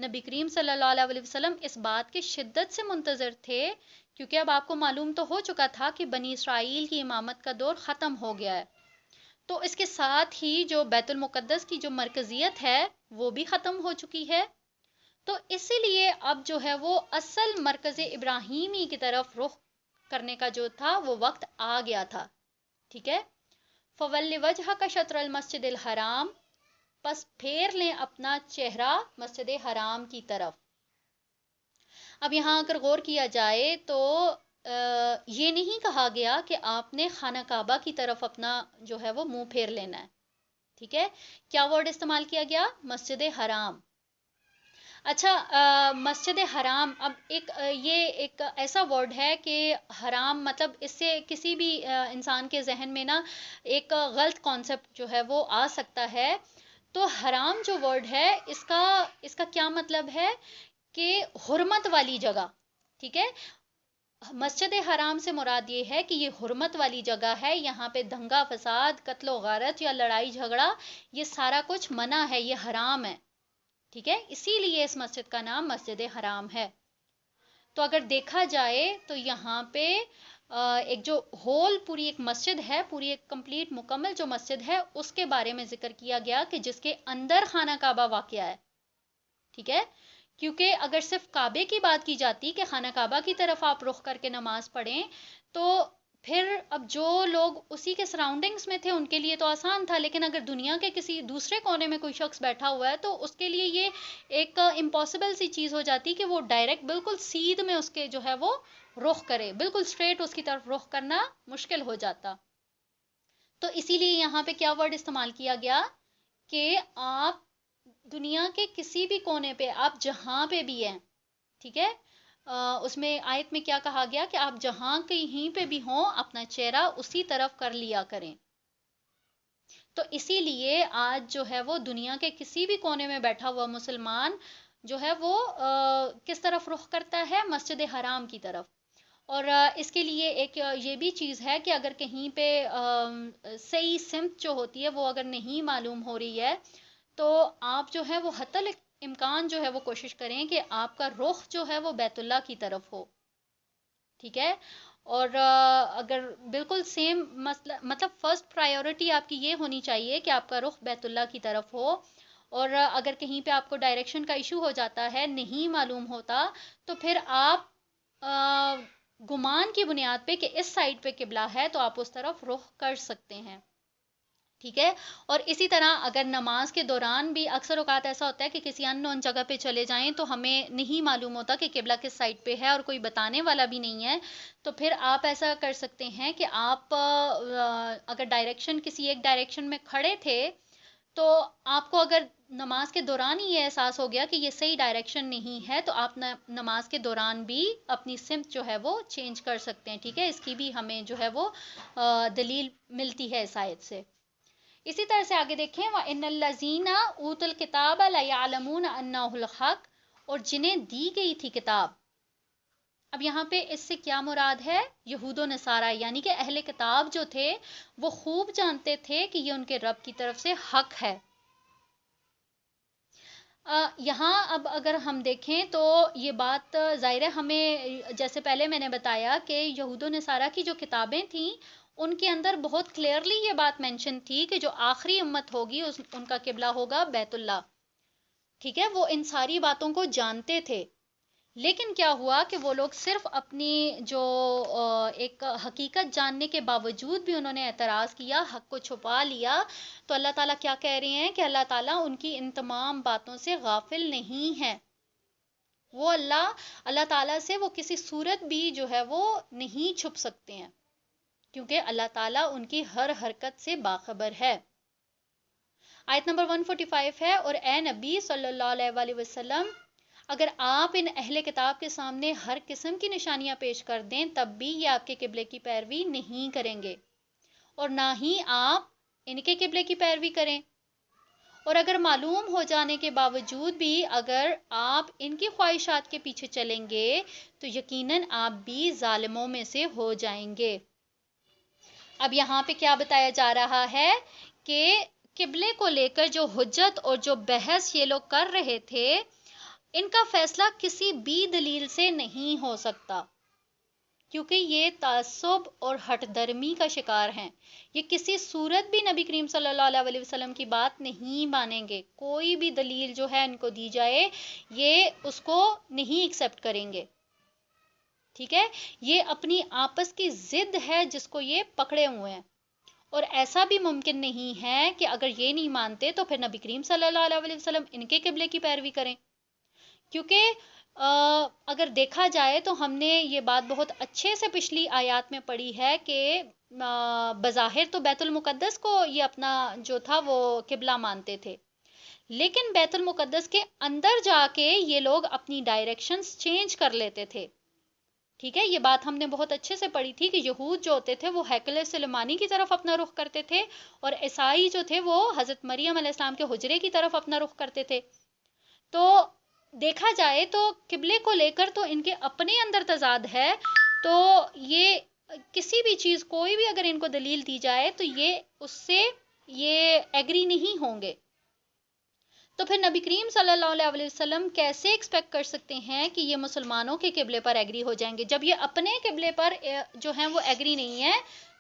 نبی کریم صلی اللہ علیہ وسلم اس بات کے شدت سے منتظر تھے، کیونکہ اب آپ کو معلوم تو ہو چکا تھا کہ بنی اسرائیل کی امامت کا دور ختم ہو گیا ہے، تو اس کے ساتھ ہی جو بیت المقدس کی جو مرکزیت ہے وہ بھی ختم ہو چکی ہے، تو اسی لیے اب جو ہے وہ اصل مرکز ابراہیمی کی طرف رخ کرنے کا جو تھا وہ وقت آ گیا تھا، ٹھیک ہے۔ فَوَلِّ وَجْهَكَ شَطْرَ الْمَسْجِدِ الْحَرَامِ، پس پھیر لیں اپنا چہرہ مسجد حرام کی طرف۔ اب یہاں اگر غور کیا جائے تو یہ نہیں کہا گیا کہ آپ نے خانہ کعبہ کی طرف اپنا جو ہے وہ منہ پھیر لینا ہے، ٹھیک ہے، کیا ورڈ استعمال کیا گیا؟ مسجد حرام۔ اچھا، مسجد حرام، اب یہ ایک ایسا ورڈ ہے کہ حرام مطلب اس سے کسی بھی انسان کے ذہن میں نا ایک غلط کانسیپٹ جو ہے وہ آ سکتا ہے، تو حرام جو ورڈ ہے اس کا کیا مطلب ہے کہ حرمت والی جگہ، ٹھیک ہے، مسجد حرام سے مراد یہ ہے کہ یہ حرمت والی جگہ ہے، یہاں پہ دنگا فساد، قتل و غارت یا لڑائی جھگڑا یہ سارا کچھ منع ہے، یہ حرام ہے، ٹھیک ہے، اسی لیے اس مسجد کا نام مسجد حرام ہے۔ تو اگر دیکھا جائے تو یہاں پہ ایک جو پوری ایک مسجد ہے، پوری ایک کمپلیٹ مکمل جو مسجد ہے اس کے بارے میں ذکر کیا گیا کہ جس کے اندر خانہ کعبہ واقع ہے، ٹھیک ہے، کیونکہ اگر صرف کعبے کی بات کی جاتی کہ خانہ کعبہ کی طرف آپ رخ کر کے نماز پڑھیں تو پھر اب جو لوگ اسی کے سراؤنڈنگز میں تھے ان کے لیے تو آسان تھا، لیکن اگر دنیا کے کسی دوسرے کونے میں کوئی شخص بیٹھا ہوا ہے تو اس کے لیے یہ ایک امپاسبل سی چیز ہو جاتی کہ وہ ڈائریکٹ بالکل سیدھ میں اس کے جو ہے وہ رخ کرے، بالکل سٹریٹ اس کی طرف رخ کرنا مشکل ہو جاتا، تو اسی لیے یہاں پہ کیا ورڈ استعمال کیا گیا کہ آپ دنیا کے کسی بھی کونے پہ آپ جہاں پہ بھی ہیں، ٹھیک ہے، اس میں آیت میں کیا کہا گیا کہ آپ جہاں کہیں پہ بھی ہوں اپنا چہرہ اسی طرف کر لیا کریں، تو اسی لیے آج جو ہے وہ دنیا کے کسی بھی کونے میں بیٹھا ہوا مسلمان جو ہے وہ کس طرف رخ کرتا ہے؟ مسجد حرام کی طرف، اور اس کے لیے ایک یہ بھی چیز ہے کہ اگر کہیں پہ صحیح سمت جو ہوتی ہے وہ اگر نہیں معلوم ہو رہی ہے تو آپ جو ہے وہ حتی الامکان جو ہے وہ کوشش کریں کہ آپ کا رخ جو ہے وہ بیت اللہ کی طرف ہو، ٹھیک ہے؟ اور اگر بالکل سیم مسئلہ مطلب فرسٹ پرائیورٹی آپ کی یہ ہونی چاہیے کہ آپ کا رخ بیت اللہ کی طرف ہو، اور اگر کہیں پہ آپ کو ڈائریکشن کا ایشو ہو جاتا ہے، نہیں معلوم ہوتا، تو پھر آپ آ، گمان کی بنیاد پہ کہ اس سائڈ پہ قبلہ ہے تو آپ اس طرف رخ کر سکتے ہیں، ٹھیک ہے؟ اور اسی طرح اگر نماز کے دوران بھی اکثر اوقات ایسا ہوتا ہے کہ کسی ان نون جگہ پہ چلے جائیں تو ہمیں نہیں معلوم ہوتا کہ قبلہ کس سائڈ پہ ہے اور کوئی بتانے والا بھی نہیں ہے، تو پھر آپ ایسا کر سکتے ہیں کہ آپ اگر ڈائریکشن کسی ایک ڈائریکشن میں کھڑے تھے تو آپ کو اگر نماز کے دوران ہی یہ احساس ہو گیا کہ یہ صحیح ڈائریکشن نہیں ہے تو آپ نماز کے دوران بھی اپنی سمت جو ہے وہ چینج کر سکتے ہیں، ٹھیک ہے؟ اس کی بھی ہمیں جو ہے وہ دلیل ملتی ہے اس آیت سے۔ اسی طرح سے آگے دیکھیں وَإِنَّ الَّذِينَ أُوتُوا الْكِتَابَ لَيَعْلَمُونَ أَنَّهُ الْحَقُّ، اور جنہیں دی گئی تھی کتاب۔ اب یہاں پہ اس سے کیا مراد ہے؟ یہود و نصارہ، یعنی کہ اہل کتاب جو تھے وہ خوب جانتے تھے کہ یہ ان کے رب کی طرف سے حق ہے۔ یہاں اب اگر ہم دیکھیں تو یہ بات ظاہر ہے ہمیں، جیسے پہلے میں نے بتایا کہ یہود و نصارہ کی جو کتابیں تھیں ان کے اندر بہت کلیئرلی یہ بات مینشن تھی کہ جو آخری امت ہوگی ان کا قبلہ ہوگا بیت اللہ، ٹھیک ہے؟ وہ ان ساری باتوں کو جانتے تھے، لیکن کیا ہوا کہ وہ لوگ صرف اپنی جو ایک حقیقت جاننے کے باوجود بھی انہوں نے اعتراض کیا، حق کو چھپا لیا، تو اللہ تعالیٰ کیا کہہ رہے ہیں کہ اللہ تعالیٰ ان کی ان تمام باتوں سے غافل نہیں ہے، وہ اللہ تعالیٰ سے وہ کسی صورت بھی جو ہے وہ نہیں چھپ سکتے ہیں، کیونکہ اللہ تعالیٰ ان کی ہر حرکت سے باخبر ہے۔ آیت نمبر 145 ہے، اور اے نبی صلی اللہ علیہ وآلہ وسلم اگر آپ ان اہل کتاب کے سامنے ہر قسم کی نشانیاں پیش کر دیں تب بھی یہ آپ کے قبلے کی پیروی نہیں کریں گے، اور نہ ہی آپ ان کے قبلے کی پیروی کریں، اور اگر معلوم ہو جانے کے باوجود بھی اگر آپ ان کی خواہشات کے پیچھے چلیں گے تو یقیناً آپ بھی ظالموں میں سے ہو جائیں گے۔ اب یہاں پہ کیا بتایا جا رہا ہے کہ قبلے کو لے کر جو حجت اور جو بحث یہ لوگ کر رہے تھے ان کا فیصلہ کسی بھی دلیل سے نہیں ہو سکتا، کیونکہ یہ تعصب اور ہٹ درمی کا شکار ہیں، یہ کسی صورت بھی نبی کریم صلی اللہ علیہ وسلم کی بات نہیں مانیں گے، کوئی بھی دلیل جو ہے ان کو دی جائے یہ اس کو نہیں ایکسپٹ کریں گے، ٹھیک ہے؟ یہ اپنی آپس کی ضد ہے جس کو یہ پکڑے ہوئے ہیں، اور ایسا بھی ممکن نہیں ہے کہ اگر یہ نہیں مانتے تو پھر نبی کریم صلی اللہ علیہ وسلم ان کے قبلے کی پیروی کریں، کیونکہ اگر دیکھا جائے تو ہم نے یہ بات بہت اچھے سے پچھلی آیات میں پڑھی ہے کہ بظاہر تو بیت المقدس کو یہ اپنا جو تھا وہ قبلہ مانتے تھے، لیکن بیت المقدس کے اندر جا کے یہ لوگ اپنی ڈائریکشنز چینج کر لیتے تھے، ٹھیک ہے؟ یہ بات ہم نے بہت اچھے سے پڑھی تھی کہ یہود جو ہوتے تھے وہ ہیکل سلیمانی کی طرف اپنا رخ کرتے تھے، اور عیسائی جو تھے وہ حضرت مریم علیہ السلام کے حجرے کی طرف اپنا رخ کرتے تھے۔ تو دیکھا جائے تو قبلے کو لے کر تو ان کے اپنے اندر تضاد ہے، تو یہ کسی بھی چیز کوئی بھی اگر ان کو دلیل دی جائے تو یہ اس سے یہ ایگری نہیں ہوں گے، تو پھر نبی کریم صلی اللہ علیہ وسلم کیسے ایکسپیکٹ کر سکتے ہیں کہ یہ مسلمانوں کے قبلے پر ایگری ہو جائیں گے؟ جب یہ اپنے قبلے پر جو ہیں وہ ایگری نہیں ہے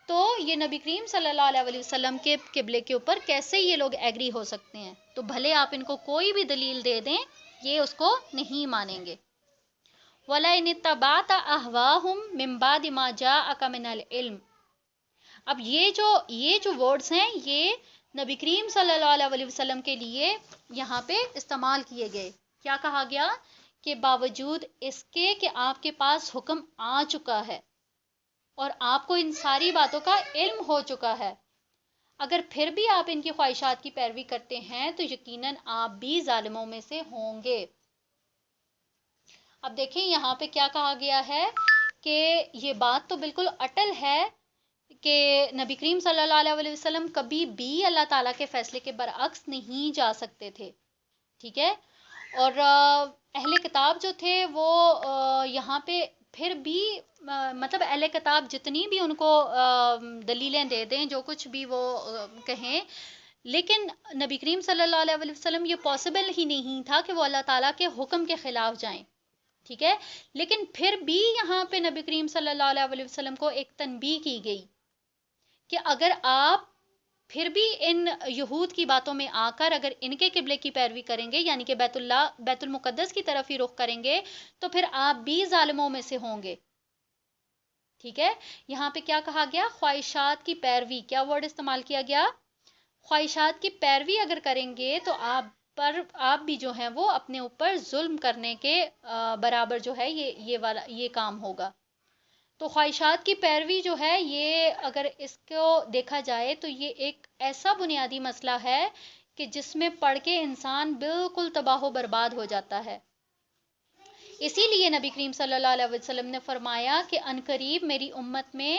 تو یہ نبی کریم صلی اللہ علیہ وسلم کے قبلے کے اوپر کیسے یہ لوگ ایگری ہو سکتے ہیں؟ تو بھلے آپ ان کو کوئی بھی دلیل دے دیں یہ اس کو نہیں مانیں گے۔ وَلَئِنِ اتَّبَعْتَ أَهْوَاهُمْ مِن بَعْدِ مَا جَاءَكَ مِنَ الْعِلْمِ، اب یہ جو ورڈز ہیں یہ نبی کریم صلی اللہ علیہ وسلم کے لیے یہاں پہ استعمال کیے گئے، کیا کہا گیا کہ باوجود اس کے کہ آپ کے پاس حکم آ چکا ہے اور آپ کو ان ساری باتوں کا علم ہو چکا ہے، اگر پھر بھی آپ ان کی خواہشات کی پیروی کرتے ہیں تو یقیناً آپ بھی ظالموں میں سے ہوں گے۔ اب دیکھیں یہاں پہ کیا کہا گیا ہے کہ یہ بات تو بالکل اٹل ہے کہ نبی کریم صلی اللہ علیہ وسلم کبھی بھی اللہ تعالیٰ کے فیصلے کے برعکس نہیں جا سکتے تھے، ٹھیک ہے؟ اور اہل کتاب جو تھے وہ یہاں پہ پھر بھی مطلب اہل کتاب جتنی بھی ان کو دلیلیں دے دیں، جو کچھ بھی وہ کہیں، لیکن نبی کریم صلی اللہ علیہ وسلم یہ پاسبل ہی نہیں تھا کہ وہ اللہ تعالیٰ کے حکم کے خلاف جائیں، ٹھیک ہے؟ لیکن پھر بھی یہاں پہ نبی کریم صلی اللہ علیہ وسلم کو ایک تنبیہ کی گئی کہ اگر آپ پھر بھی ان یہود کی باتوں میں آ کر اگر ان کے قبلے کی پیروی کریں گے، یعنی کہ بیت المقدس کی طرف ہی رخ کریں گے، تو پھر آپ بھی ظالموں میں سے ہوں گے، ٹھیک ہے؟ یہاں پہ کیا کہا گیا؟ خواہشات کی پیروی، کیا ورڈ استعمال کیا گیا؟ خواہشات کی پیروی اگر کریں گے تو آپ بھی جو ہیں وہ اپنے اوپر ظلم کرنے کے برابر جو ہے یہ کام ہوگا۔ تو خواہشات کی پیروی جو ہے، یہ اگر اس کو دیکھا جائے تو یہ ایک ایسا بنیادی مسئلہ ہے کہ جس میں پڑھ کے انسان بالکل تباہ و برباد ہو جاتا ہے۔ اسی لیے نبی کریم صلی اللہ علیہ وسلم نے فرمایا کہ عنقریب میری امت میں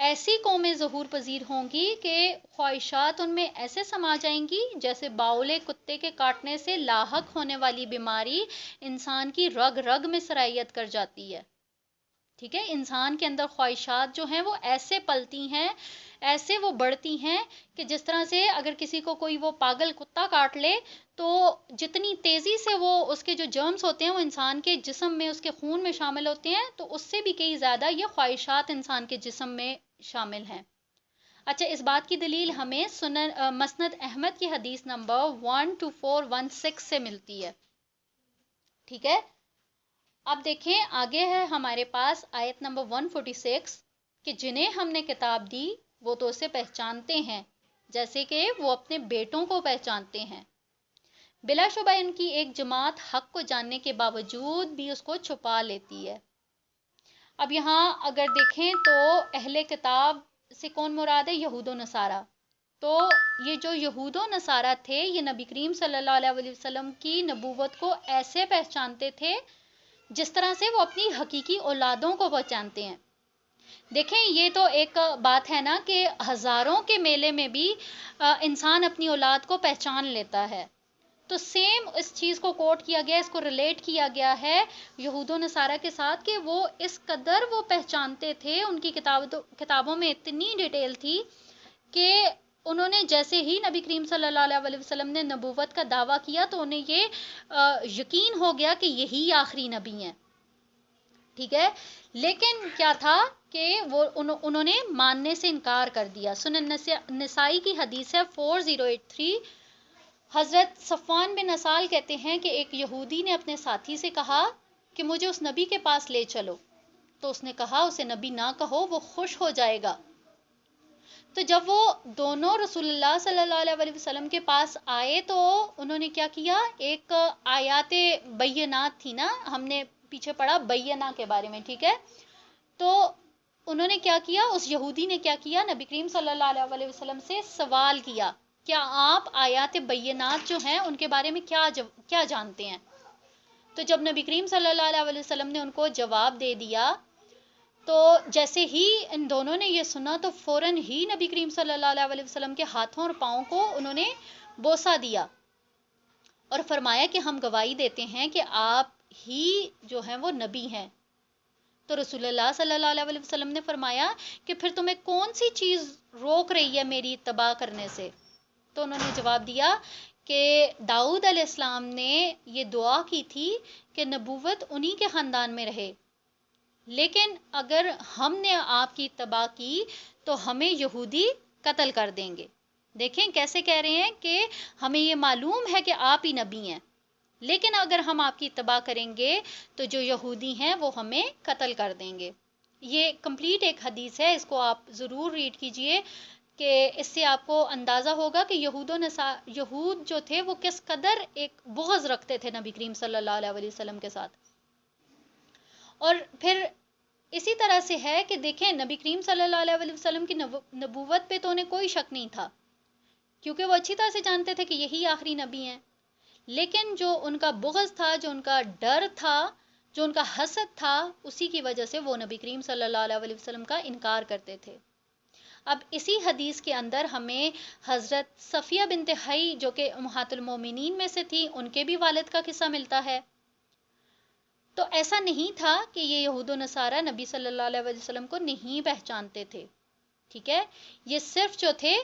ایسی قومیں ظہور پذیر ہوں گی کہ خواہشات ان میں ایسے سما جائیں گی جیسے باولے کتے کے کاٹنے سے لاحق ہونے والی بیماری انسان کی رگ رگ میں سرایت کر جاتی ہے، ٹھیک ہے؟ انسان کے اندر خواہشات جو ہیں وہ ایسے پلتی ہیں، ایسے وہ بڑھتی ہیں کہ جس طرح سے اگر کسی کو کوئی وہ پاگل کتا کاٹ لے تو جتنی تیزی سے وہ اس کے جو جرمز ہوتے ہیں وہ انسان کے جسم میں، اس کے خون میں شامل ہوتے ہیں، تو اس سے بھی کئی زیادہ یہ خواہشات انسان کے جسم میں شامل ہیں۔ اچھا، اس بات کی دلیل ہمیں مسند احمد کی حدیث نمبر 12416 سے ملتی ہے، ٹھیک ہے؟ اب دیکھیں آگے ہے ہمارے پاس آیت نمبر 146 کہ جنہیں ہم نے کتاب دی وہ تو اسے پہچانتے ہیں جیسے کہ وہ اپنے بیٹوں کو پہچانتے ہیں، بلا شبہ ان کی ایک جماعت حق کو جاننے کے باوجود بھی اس کو چھپا لیتی ہے۔ اب یہاں اگر دیکھیں تو اہل کتاب سے کون مراد ہے؟ یہود و نصارہ۔ تو یہ جو یہود و نصارہ تھے یہ نبی کریم صلی اللہ علیہ وسلم کی نبوت کو ایسے پہچانتے تھے جس طرح سے وہ اپنی حقیقی اولادوں کو پہچانتے ہیں۔ دیکھیں یہ تو ایک بات ہے نا کہ ہزاروں کے میلے میں بھی انسان اپنی اولاد کو پہچان لیتا ہے، تو سیم اس چیز کو کوٹ کیا گیا، اس کو ریلیٹ کیا گیا ہے یہود و نصارہ کے ساتھ کہ وہ اس قدر وہ پہچانتے تھے، ان کی کتابوں میں اتنی ڈیٹیل تھی کہ انہوں نے جیسے ہی نبی کریم صلی اللہ علیہ وسلم نے نبوت کا دعویٰ کیا تو انہیں یہ یقین ہو گیا کہ یہی آخری نبی ہیں، ٹھیک ہے؟ لیکن کیا تھا کہ انہوں نے ماننے سے انکار کر دیا۔ سنن نسائی کی حدیث ہے 4083، حضرت صفوان بن اسال کہتے ہیں کہ ایک یہودی نے اپنے ساتھی سے کہا کہ مجھے اس نبی کے پاس لے چلو، تو اس نے کہا اسے نبی نہ کہو، وہ خوش ہو جائے گا۔ تو جب وہ دونوں رسول اللہ صلی اللہ علیہ وسلم کے پاس آئے تو انہوں نے کیا کیا؟ ایک آیات بینات تھی نا، ہم نے پیچھے پڑھا بینہ کے بارے میں، ٹھیک ہے؟ تو انہوں نے کیا کیا؟ اس یہودی نے کیا کیا؟ نبی کریم صلی اللہ علیہ وسلم سے سوال کیا، کیا آپ آیات بینات جو ہیں ان کے بارے میں کیا جانتے ہیں؟ تو جب نبی کریم صلی اللہ علیہ وسلم نے ان کو جواب دے دیا تو جیسے ہی ان دونوں نے یہ سنا تو فوراً ہی نبی کریم صلی اللہ علیہ وسلم کے ہاتھوں اور پاؤں کو انہوں نے بوسہ دیا اور فرمایا کہ ہم گواہی دیتے ہیں کہ آپ ہی جو ہیں وہ نبی ہیں۔ تو رسول اللہ صلی اللہ علیہ وسلم نے فرمایا کہ پھر تمہیں کون سی چیز روک رہی ہے میری اتباع کرنے سے؟ تو انہوں نے جواب دیا کہ داؤد علیہ السلام نے یہ دعا کی تھی کہ نبوت انہی کے خاندان میں رہے، لیکن اگر ہم نے آپ کی اتباع کی تو ہمیں یہودی قتل کر دیں گے۔ دیکھیں کیسے کہہ رہے ہیں کہ ہمیں یہ معلوم ہے کہ آپ ہی نبی ہیں، لیکن اگر ہم آپ کی اتباع کریں گے تو جو یہودی ہیں وہ ہمیں قتل کر دیں گے۔ یہ کمپلیٹ ایک حدیث ہے، اس کو آپ ضرور ریڈ کیجئے کہ اس سے آپ کو اندازہ ہوگا کہ یہود جو تھے وہ کس قدر ایک بغض رکھتے تھے نبی کریم صلی اللہ علیہ وسلم کے ساتھ۔ اور پھر اسی طرح سے ہے کہ دیکھیں نبی کریم صلی اللہ علیہ وسلم کی نبوت پہ تو انہیں کوئی شک نہیں تھا کیونکہ وہ اچھی طرح سے جانتے تھے کہ یہی آخری نبی ہیں، لیکن جو ان کا بغض تھا، جو ان کا ڈر تھا، جو ان کا حسد تھا، اسی کی وجہ سے وہ نبی کریم صلی اللہ علیہ وسلم کا انکار کرتے تھے۔ اب اسی حدیث کے اندر ہمیں حضرت صفیہ بنت حی جو کہ امہات المومنین میں سے تھی، ان کے بھی والد کا قصہ ملتا ہے۔ تو ایسا نہیں تھا کہ یہ یہود و نصارہ نبی صلی اللہ علیہ وسلم کو نہیں پہچانتے تھے، ٹھیک ہے، یہ صرف جو تھے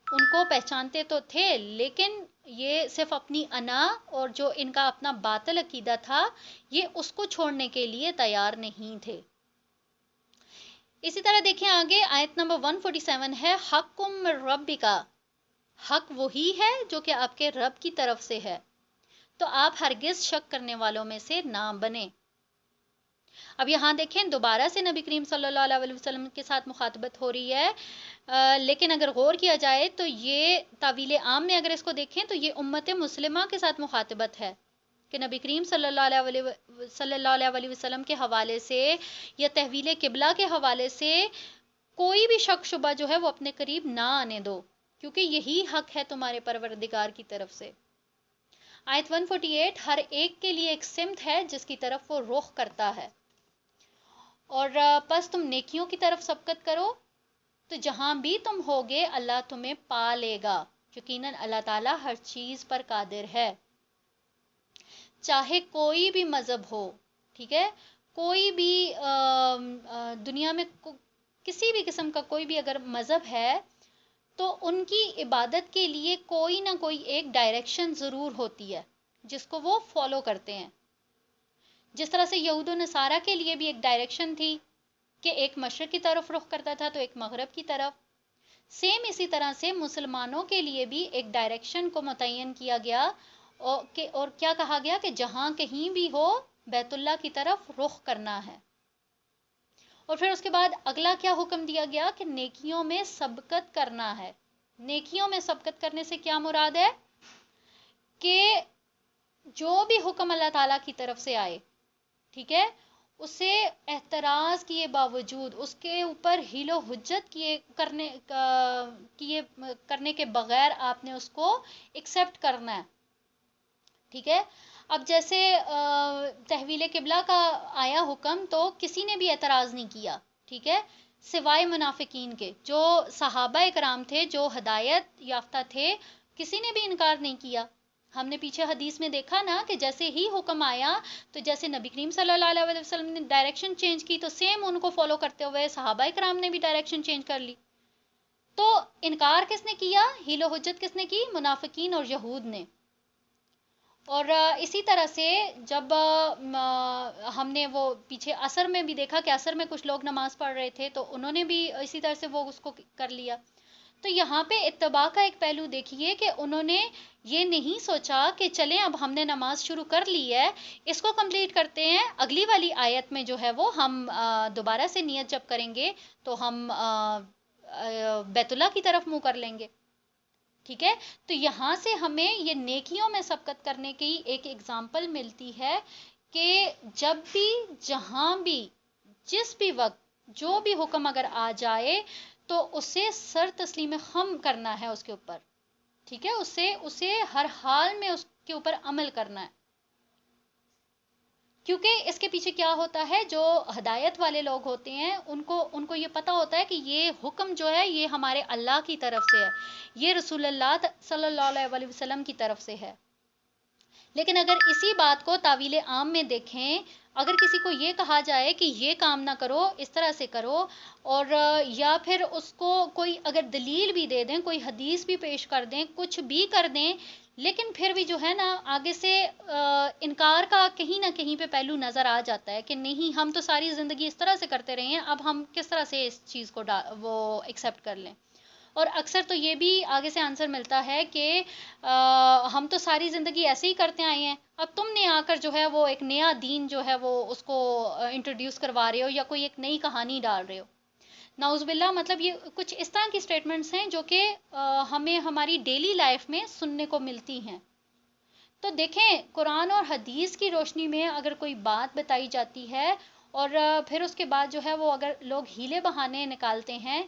ان کو پہچانتے تو تھے، لیکن یہ صرف اپنی انا اور جو ان کا اپنا باطل عقیدہ تھا یہ اس کو چھوڑنے کے لیے تیار نہیں تھے۔ اسی طرح دیکھیں آگے آیت نمبر 147 ہے حکم ربک، حق وہی ہے جو کہ آپ کے رب کی طرف سے ہے، تو آپ ہرگز شک کرنے والوں میں سے نہ بنیں۔ اب یہاں دیکھیں دوبارہ سے نبی کریم صلی اللہ علیہ وسلم کے ساتھ مخاطبت ہو رہی ہے، لیکن اگر غور کیا جائے تو یہ تعویل عام میں اگر اس کو دیکھیں تو یہ امت مسلمہ کے ساتھ مخاطبت ہے کہ نبی کریم صلی اللہ علیہ وسلم کے حوالے سے یا تحویل قبلہ کے حوالے سے کوئی بھی شک شبہ جو ہے وہ اپنے قریب نہ آنے دو، کیونکہ یہی حق ہے تمہارے پروردگار کی طرف سے۔ آیت 148 ہر ایک کے لیے ایک سمت ہے جس کی طرف وہ رخ کرتا ہے، اور پس تم نیکیوں کی طرف سبقت کرو تو جہاں بھی تم ہوگے اللہ تمہیں پا لے گا، یقیناً اللہ تعالیٰ ہر چیز پر قادر ہے۔ چاہے کوئی بھی مذہب ہو، ٹھیک ہے، کوئی بھی دنیا میں کسی بھی قسم کا کوئی بھی اگر مذہب ہے تو ان کی عبادت کے لیے کوئی نہ کوئی ایک ڈائریکشن ضرور ہوتی ہے جس کو وہ فالو کرتے ہیں۔ جس طرح سے یہود و نصارہ کے لیے بھی ایک ڈائریکشن تھی کہ ایک مشرق کی طرف رخ کرتا تھا تو ایک مغرب کی طرف، سیم اسی طرح سے مسلمانوں کے لیے بھی ایک ڈائریکشن کو متعین کیا گیا اور کیا کہا گیا کہ جہاں کہیں بھی ہو بیت اللہ کی طرف رخ کرنا ہے۔ اور پھر اس کے بعد اگلا کیا حکم دیا گیا کہ نیکیوں میں سبقت کرنا ہے۔ نیکیوں میں سبقت کرنے سے کیا مراد ہے کہ جو بھی حکم اللہ تعالیٰ کی طرف سے آئے، ٹھیک ہے، اسے احتراز کیے باوجود، اس کے اوپر حیل و حجت کرنے کے بغیر آپ نے اس کو ایکسیپٹ کرنا ہے، ٹھیک ہے۔ اب جیسے تحویل قبلہ کا آیا حکم تو کسی نے بھی اعتراض نہیں کیا، ٹھیک ہے، سوائے منافقین کے۔ جو صحابہ اکرام تھے، جو ہدایت یافتہ تھے، کسی نے بھی انکار نہیں کیا۔ ہم نے پیچھے حدیث میں دیکھا نا کہ جیسے ہی حکم آیا تو جیسے نبی کریم صلی اللہ علیہ وسلم نے ڈائریکشن چینج کی تو سیم ان کو فالو کرتے ہوئے صحابہ اکرام نے بھی ڈائریکشن چینج کر لی۔ تو انکار کس نے کیا؟ حیل و حجت کس نے کی؟ منافقین اور یہود نے۔ اور اسی طرح سے جب ہم نے وہ پیچھے عصر میں بھی دیکھا کہ عصر میں کچھ لوگ نماز پڑھ رہے تھے تو انہوں نے بھی اسی طرح سے وہ اس کو کر لیا۔ تو یہاں پہ اتباع کا ایک پہلو دیکھیے کہ انہوں نے یہ نہیں سوچا کہ چلیں اب ہم نے نماز شروع کر لی ہے، اس کو کمپلیٹ کرتے ہیں، اگلی والی آیت میں جو ہے وہ ہم دوبارہ سے نیت جب کریں گے تو ہم بیت اللہ کی طرف منہ کر لیں گے، ٹھیک ہے۔ تو یہاں سے ہمیں یہ نیکیوں میں سبقت کرنے کی ایک اگزامپل ملتی ہے کہ جب بھی، جہاں بھی، جس بھی وقت جو بھی حکم اگر آ جائے تو اسے سر تسلیم خم کرنا ہے اس کے اوپر، ٹھیک ہے، اسے ہر حال میں اس کے اوپر عمل کرنا ہے، کیونکہ اس کے پیچھے کیا ہوتا ہے، جو ہدایت والے لوگ ہوتے ہیں ان کو یہ پتا ہوتا ہے کہ یہ حکم جو ہے یہ ہمارے اللہ کی طرف سے ہے، یہ رسول اللہ صلی اللہ علیہ وسلم کی طرف سے ہے۔ لیکن اگر اسی بات کو تعویل عام میں دیکھیں، اگر کسی کو یہ کہا جائے کہ یہ کام نہ کرو، اس طرح سے کرو، اور یا پھر اس کو کوئی اگر دلیل بھی دے دیں، کوئی حدیث بھی پیش کر دیں، کچھ بھی کر دیں، لیکن پھر بھی جو ہے نا آگے سے انکار کا کہیں نہ کہیں پہ پہلو نظر آ جاتا ہے کہ نہیں، ہم تو ساری زندگی اس طرح سے کرتے رہے ہیں، اب ہم کس طرح سے اس چیز کو وہ ایکسیپٹ کر لیں۔ اور اکثر تو یہ بھی آگے سے آنسر ملتا ہے کہ ہم تو ساری زندگی ایسے ہی کرتے آئے ہیں، اب تم نے آ کر جو ہے وہ ایک نیا دین جو ہے وہ اس کو انٹروڈیوس کروا رہے ہو یا کوئی ایک نئی کہانی ڈال رہے ہو۔ نعوذ باللہ، مطلب یہ کچھ اس طرح کی سٹیٹمنٹس ہیں جو کہ ہمیں ہماری ڈیلی لائف میں سننے کو ملتی ہیں۔ تو دیکھیں قرآن اور حدیث کی روشنی میں اگر کوئی بات بتائی جاتی ہے اور پھر اس کے بعد جو ہے وہ اگر لوگ ہیلے بہانے نکالتے ہیں،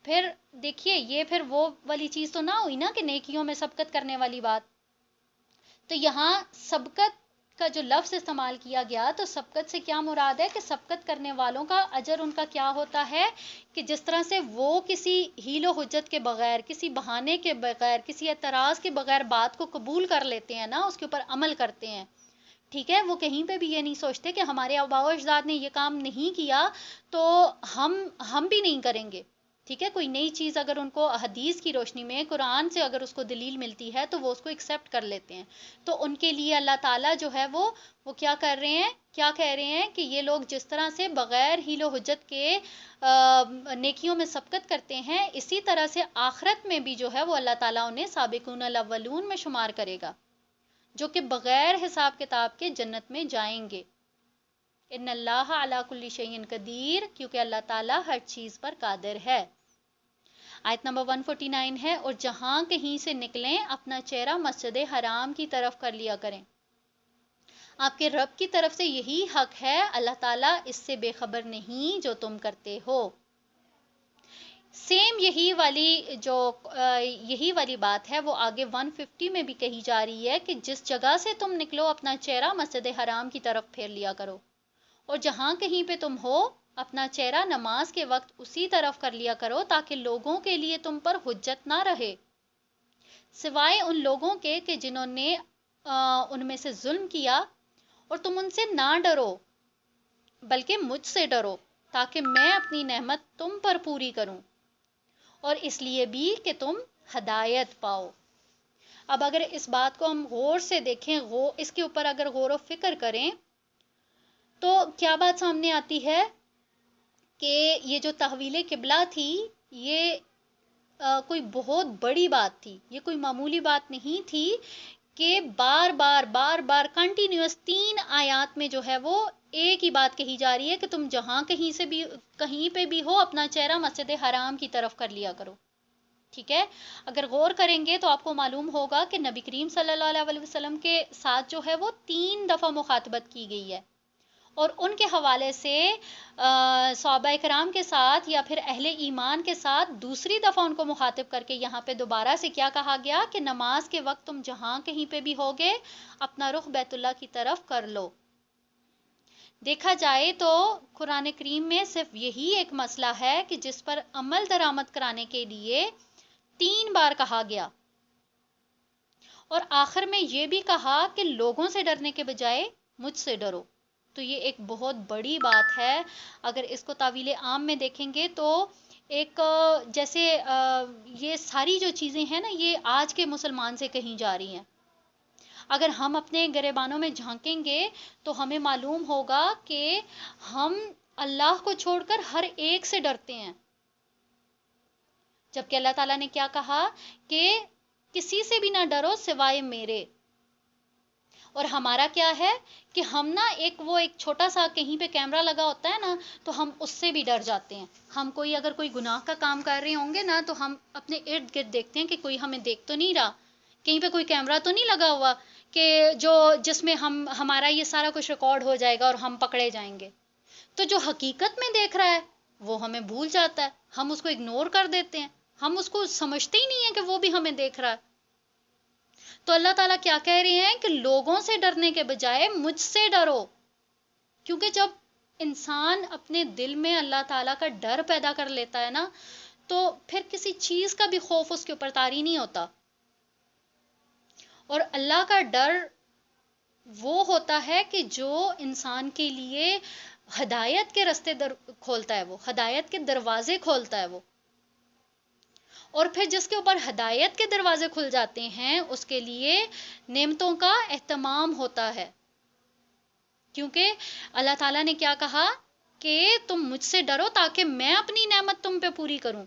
پھر دیکھیے یہ پھر وہ والی چیز تو نہ ہوئی نا کہ نیکیوں میں سبقت کرنے والی بات۔ تو یہاں سبقت کا جو لفظ استعمال کیا گیا تو سبقت سے کیا مراد ہے کہ سبقت کرنے والوں کا اجر ان کا کیا ہوتا ہے کہ جس طرح سے وہ کسی حیل و حجت کے بغیر، کسی بہانے کے بغیر، کسی اعتراض کے بغیر بات کو قبول کر لیتے ہیں نا، اس کے اوپر عمل کرتے ہیں، ٹھیک ہے، وہ کہیں پہ بھی یہ نہیں سوچتے کہ ہمارے آباء و اجداد نے یہ کام نہیں کیا تو ہم بھی نہیں کریں گے. ٹھیک ہے، کوئی نئی چیز اگر ان کو حدیث کی روشنی میں قرآن سے اگر اس کو دلیل ملتی ہے تو وہ اس کو ایکسیپٹ کر لیتے ہیں. تو ان کے لیے اللہ تعالیٰ جو ہے وہ کیا کر رہے ہیں، کیا کہہ رہے ہیں کہ یہ لوگ جس طرح سے بغیر حیل و حجت کے نیکیوں میں سبقت کرتے ہیں، اسی طرح سے آخرت میں بھی جو ہے وہ اللہ تعالیٰ انہیں سابقون الاولون میں شمار کرے گا، جو کہ بغیر حساب کتاب کے جنت میں جائیں گے. ان اللہ علی کل شیء قدیر، کیونکہ اللہ تعالیٰ ہر چیز پر قادر ہے. آیت نمبر 149 ہے، اور جہاں کہیں سے نکلیں اپنا چہرہ مسجد حرام کی طرف کر لیا کریں. آپ کے رب کی طرف سے یہی حق ہے، اللہ تعالیٰ اس سے بے خبر نہیں جو تم کرتے ہو. سیم یہی والی بات ہے وہ آگے 150 میں بھی کہی جا رہی ہے کہ جس جگہ سے تم نکلو اپنا چہرہ مسجد حرام کی طرف پھیر لیا کرو، اور جہاں کہیں پہ تم ہو اپنا چہرہ نماز کے وقت اسی طرف کر لیا کرو، تاکہ لوگوں کے لیے تم پر حجت نہ رہے، سوائے ان لوگوں کے کہ جنہوں نے ان میں سے ظلم کیا، اور تم ان سے نہ ڈرو بلکہ مجھ سے ڈرو، تاکہ میں اپنی نعمت تم پر پوری کروں، اور اس لیے بھی کہ تم ہدایت پاؤ. اب اگر اس بات کو ہم غور سے دیکھیں، اس کے اوپر اگر غور و فکر کریں تو کیا بات سامنے آتی ہے کہ یہ جو تحویل قبلہ تھی یہ کوئی بہت بڑی بات تھی، یہ کوئی معمولی بات نہیں تھی کہ بار بار کنٹینیوس 3 آیات میں جو ہے وہ ایک ہی بات کہی جا رہی ہے کہ تم جہاں کہیں پہ بھی ہو اپنا چہرہ مسجد حرام کی طرف کر لیا کرو. ٹھیک ہے، اگر غور کریں گے تو آپ کو معلوم ہوگا کہ نبی کریم صلی اللہ علیہ وسلم کے ساتھ جو ہے وہ 3 دفعہ مخاطبت کی گئی ہے، اور ان کے حوالے سے صحابہ کرام کے ساتھ یا پھر اہل ایمان کے ساتھ دوسری دفعہ ان کو مخاطب کر کے یہاں پہ دوبارہ سے کیا کہا گیا کہ نماز کے وقت تم جہاں کہیں پہ بھی ہوگے اپنا رخ بیت اللہ کی طرف کر لو. دیکھا جائے تو قرآن کریم میں صرف یہی ایک مسئلہ ہے کہ جس پر عمل درآمد کرانے کے لیے 3 بار کہا گیا، اور آخر میں یہ بھی کہا کہ لوگوں سے ڈرنے کے بجائے مجھ سے ڈرو. تو یہ ایک بہت بڑی بات ہے. اگر اس کو تعویل عام میں دیکھیں گے تو ایک جیسے یہ ساری جو چیزیں ہیں نا یہ آج کے مسلمان سے کہیں جا رہی ہیں. اگر ہم اپنے گریبانوں میں جھانکیں گے تو ہمیں معلوم ہوگا کہ ہم اللہ کو چھوڑ کر ہر ایک سے ڈرتے ہیں، جبکہ اللہ تعالیٰ نے کیا کہا کہ کسی سے بھی نہ ڈرو سوائے میرے. اور ہمارا کیا ہے کہ ہم نا ایک چھوٹا سا کہیں پہ کیمرہ لگا ہوتا ہے نا تو ہم اس سے بھی ڈر جاتے ہیں. ہم اگر کوئی گناہ کا کام کر رہے ہوں گے نا تو ہم اپنے ارد گرد دیکھتے ہیں کہ کوئی ہمیں دیکھ تو نہیں رہا، کہیں پہ کوئی کیمرہ تو نہیں لگا ہوا کہ جس میں ہمارا یہ سارا کچھ ریکارڈ ہو جائے گا اور ہم پکڑے جائیں گے. تو جو حقیقت میں دیکھ رہا ہے وہ ہمیں بھول جاتا ہے، ہم اس کو اگنور کر دیتے ہیں، ہم اس کو سمجھتے ہی نہیں ہیں کہ وہ بھی ہمیں دیکھ رہا ہے. تو اللہ تعالیٰ کیا کہہ رہے ہیں کہ لوگوں سے ڈرنے کے بجائے مجھ سے ڈرو، کیونکہ جب انسان اپنے دل میں اللہ تعالیٰ کا ڈر پیدا کر لیتا ہے نا تو پھر کسی چیز کا بھی خوف اس کے اوپر طاری نہیں ہوتا. اور اللہ کا ڈر وہ ہوتا ہے کہ جو انسان کے لیے ہدایت کے راستے کھولتا ہے، وہ ہدایت کے دروازے کھولتا ہے وہ. اور پھر جس کے اوپر ہدایت کے دروازے کھل جاتے ہیں اس کے لیے نعمتوں کا اہتمام ہوتا ہے، کیونکہ اللہ تعالیٰ نے کیا کہا کہ تم مجھ سے ڈرو تاکہ میں اپنی نعمت تم پہ پوری کروں.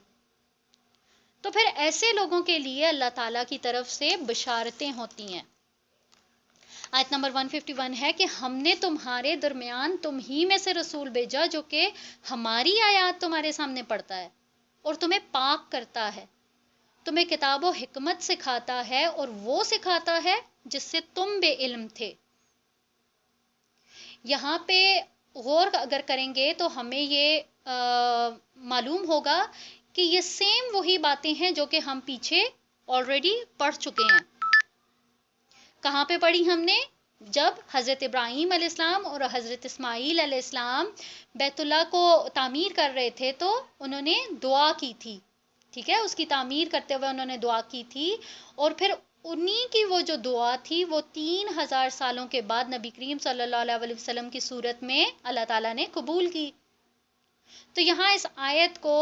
تو پھر ایسے لوگوں کے لیے اللہ تعالیٰ کی طرف سے بشارتیں ہوتی ہیں. آیت نمبر 151 ہے کہ ہم نے تمہارے درمیان تم ہی میں سے رسول بھیجا جو کہ ہماری آیات تمہارے سامنے پڑھتا ہے اور تمہیں پاک کرتا ہے، تمہیں کتاب و حکمت سکھاتا ہے اور وہ سکھاتا ہے جس سے تم بے علم تھے. یہاں پہ غور اگر کریں گے تو ہمیں یہ معلوم ہوگا کہ یہ سیم وہی باتیں ہیں جو کہ ہم پیچھے آلریڈی پڑھ چکے ہیں. کہاں پہ پڑھی ہم نے؟ جب حضرت ابراہیم علیہ السلام اور حضرت اسماعیل علیہ السلام بیت اللہ کو تعمیر کر رہے تھے تو انہوں نے دعا کی تھی. ٹھیک ہے، اس کی تعمیر کرتے ہوئے انہوں نے دعا کی تھی، اور پھر انہی کی وہ جو دعا تھی وہ 3000 سالوں کے بعد نبی کریم صلی اللہ علیہ وسلم کی صورت میں اللہ تعالیٰ نے قبول کی۔ تو یہاں اس آیت کو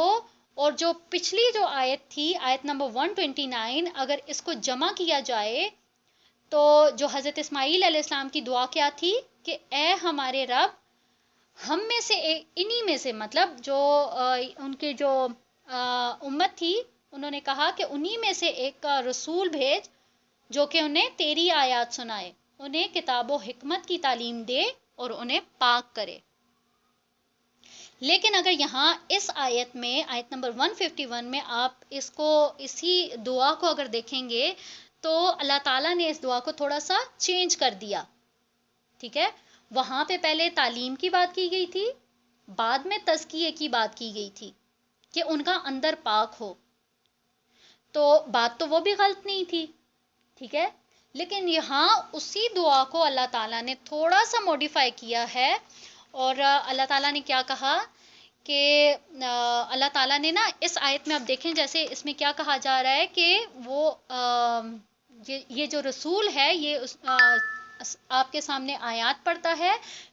اور جو پچھلی جو آیت تھی آیت نمبر 129، اگر اس کو جمع کیا جائے تو جو حضرت اسماعیل علیہ السلام کی دعا کیا تھی کہ اے ہمارے رب، ہم میں سے انہی میں سے، مطلب جو ان کے جو امت تھی، انہوں نے کہا کہ انہی میں سے ایک رسول بھیج جو کہ انہیں تیری آیات سنائے، انہیں کتاب و حکمت کی تعلیم دے اور انہیں پاک کرے۔ لیکن اگر یہاں اس آیت میں آیت نمبر 151 میں آپ اس کو اسی دعا کو اگر دیکھیں گے تو اللہ تعالیٰ نے اس دعا کو تھوڑا سا چینج کر دیا، ٹھیک ہے؟ وہاں پہ پہلے تعلیم کی بات کی گئی تھی، بعد میں تزکیے کی بات کی گئی تھی کہ ان کا اندر پاک ہو، تو بات تو وہ بھی غلط نہیں تھی، ٹھیک ہے؟ لیکن یہاں اسی دعا کو اللہ تعالیٰ نے تھوڑا سا موڈیفائی کیا ہے، اور اللہ تعالیٰ نے کیا کہا کہ اللہ تعالیٰ نے نا اس آیت میں آپ دیکھیں، جیسے اس میں کیا کہا جا رہا ہے کہ وہ یہ جو رسول ہے یہ آپ کے سامنے آیات پڑھتا ہے،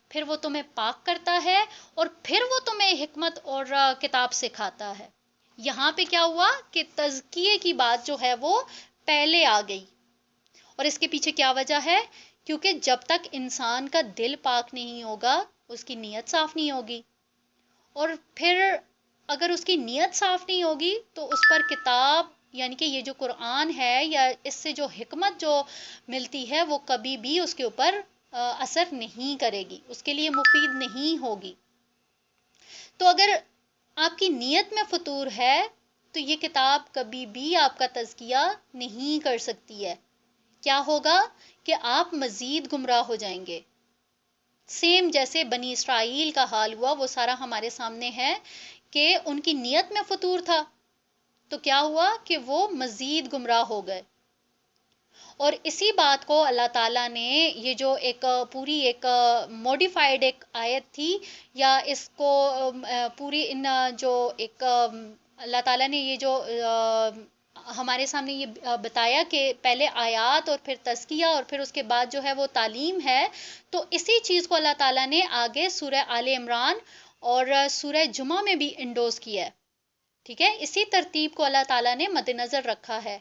پھر وہ تمہیں پاک کرتا ہے، اور پھر وہ تمہیں حکمت اور کتاب سکھاتا ہے۔ یہاں پہ کیا ہوا کہ تزکیے کی بات جو ہے وہ پہلے آ گئی، اور اس کے پیچھے کیا وجہ ہے؟ کیونکہ جب تک انسان کا دل پاک نہیں ہوگا اس کی نیت صاف نہیں ہوگی، اور پھر اگر اس کی نیت صاف نہیں ہوگی تو اس پر کتاب یعنی کہ یہ جو قرآن ہے یا اس سے جو حکمت جو ملتی ہے وہ کبھی بھی اس کے اوپر اثر نہیں کرے گی، اس کے لیے مفید نہیں ہوگی۔ تو اگر آپ کی نیت میں فطور ہے تو یہ کتاب کبھی بھی آپ کا تزکیہ نہیں کر سکتی ہے۔ کیا ہوگا کہ آپ مزید گمراہ ہو جائیں گے، سیم جیسے بنی اسرائیل کا حال ہوا، وہ سارا ہمارے سامنے ہے کہ ان کی نیت میں فطور تھا تو کیا ہوا کہ وہ مزید گمراہ ہو گئے۔ اور اسی بات کو اللہ تعالیٰ نے یہ جو ایک پوری ایک موڈیفائڈ ایک آیت تھی، یا اس کو پوری ان جو ایک اللہ تعالیٰ نے یہ جو ہمارے سامنے یہ بتایا کہ پہلے آیات اور پھر تزکیہ اور پھر اس کے بعد جو ہے وہ تعلیم ہے، تو اسی چیز کو اللہ تعالیٰ نے آگے سورہ آل عمران اور سورہ جمعہ میں بھی انڈوز کیا ہے، ٹھیک ہے؟ اسی ترتیب کو اللہ تعالیٰ نے مد نظر رکھا ہے۔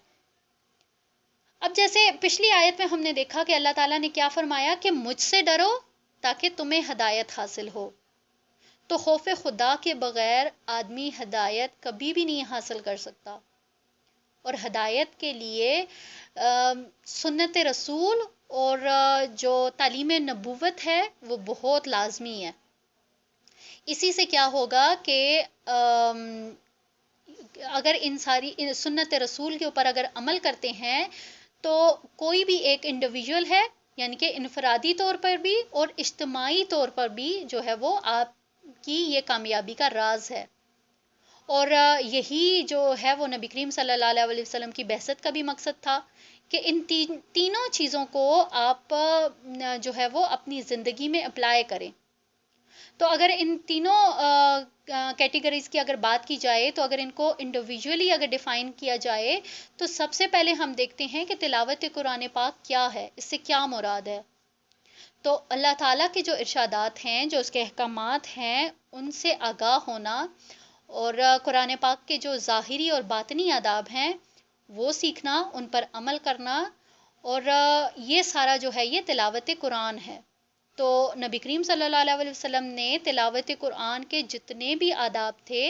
اب جیسے پچھلی آیت میں ہم نے دیکھا کہ اللہ تعالیٰ نے کیا فرمایا کہ مجھ سے ڈرو تاکہ تمہیں ہدایت حاصل ہو، تو خوف خدا کے بغیر آدمی ہدایت کبھی بھی نہیں حاصل کر سکتا، اور ہدایت کے لیے سنت رسول اور جو تعلیم نبوت ہے وہ بہت لازمی ہے۔ اسی سے کیا ہوگا کہ اگر ان ساری سنت رسول کے اوپر اگر عمل کرتے ہیں تو کوئی بھی ایک انڈیویجول ہے، یعنی کہ انفرادی طور پر بھی اور اجتماعی طور پر بھی جو ہے وہ آپ کی یہ کامیابی کا راز ہے۔ اور یہی جو ہے وہ نبی کریم صلی اللہ علیہ وسلم کی بعثت کا بھی مقصد تھا کہ ان تینوں چیزوں کو آپ جو ہے وہ اپنی زندگی میں اپلائی کریں۔ تو اگر ان تینوں کیٹیگریز کی اگر بات کی جائے تو اگر ان کو انڈیویجولی اگر ڈیفائن کیا جائے تو سب سے پہلے ہم دیکھتے ہیں کہ تلاوت قرآن پاک کیا ہے، اس سے کیا مراد ہے۔ تو اللہ تعالیٰ کے جو ارشادات ہیں، جو اس کے احکامات ہیں، ان سے آگاہ ہونا، اور قرآن پاک کے جو ظاہری اور باطنی آداب ہیں وہ سیکھنا، ان پر عمل کرنا، اور یہ سارا جو ہے یہ تلاوت قرآن ہے۔ تو نبی کریم صلی اللہ علیہ وسلم نے تلاوت قرآن کے جتنے بھی آداب تھے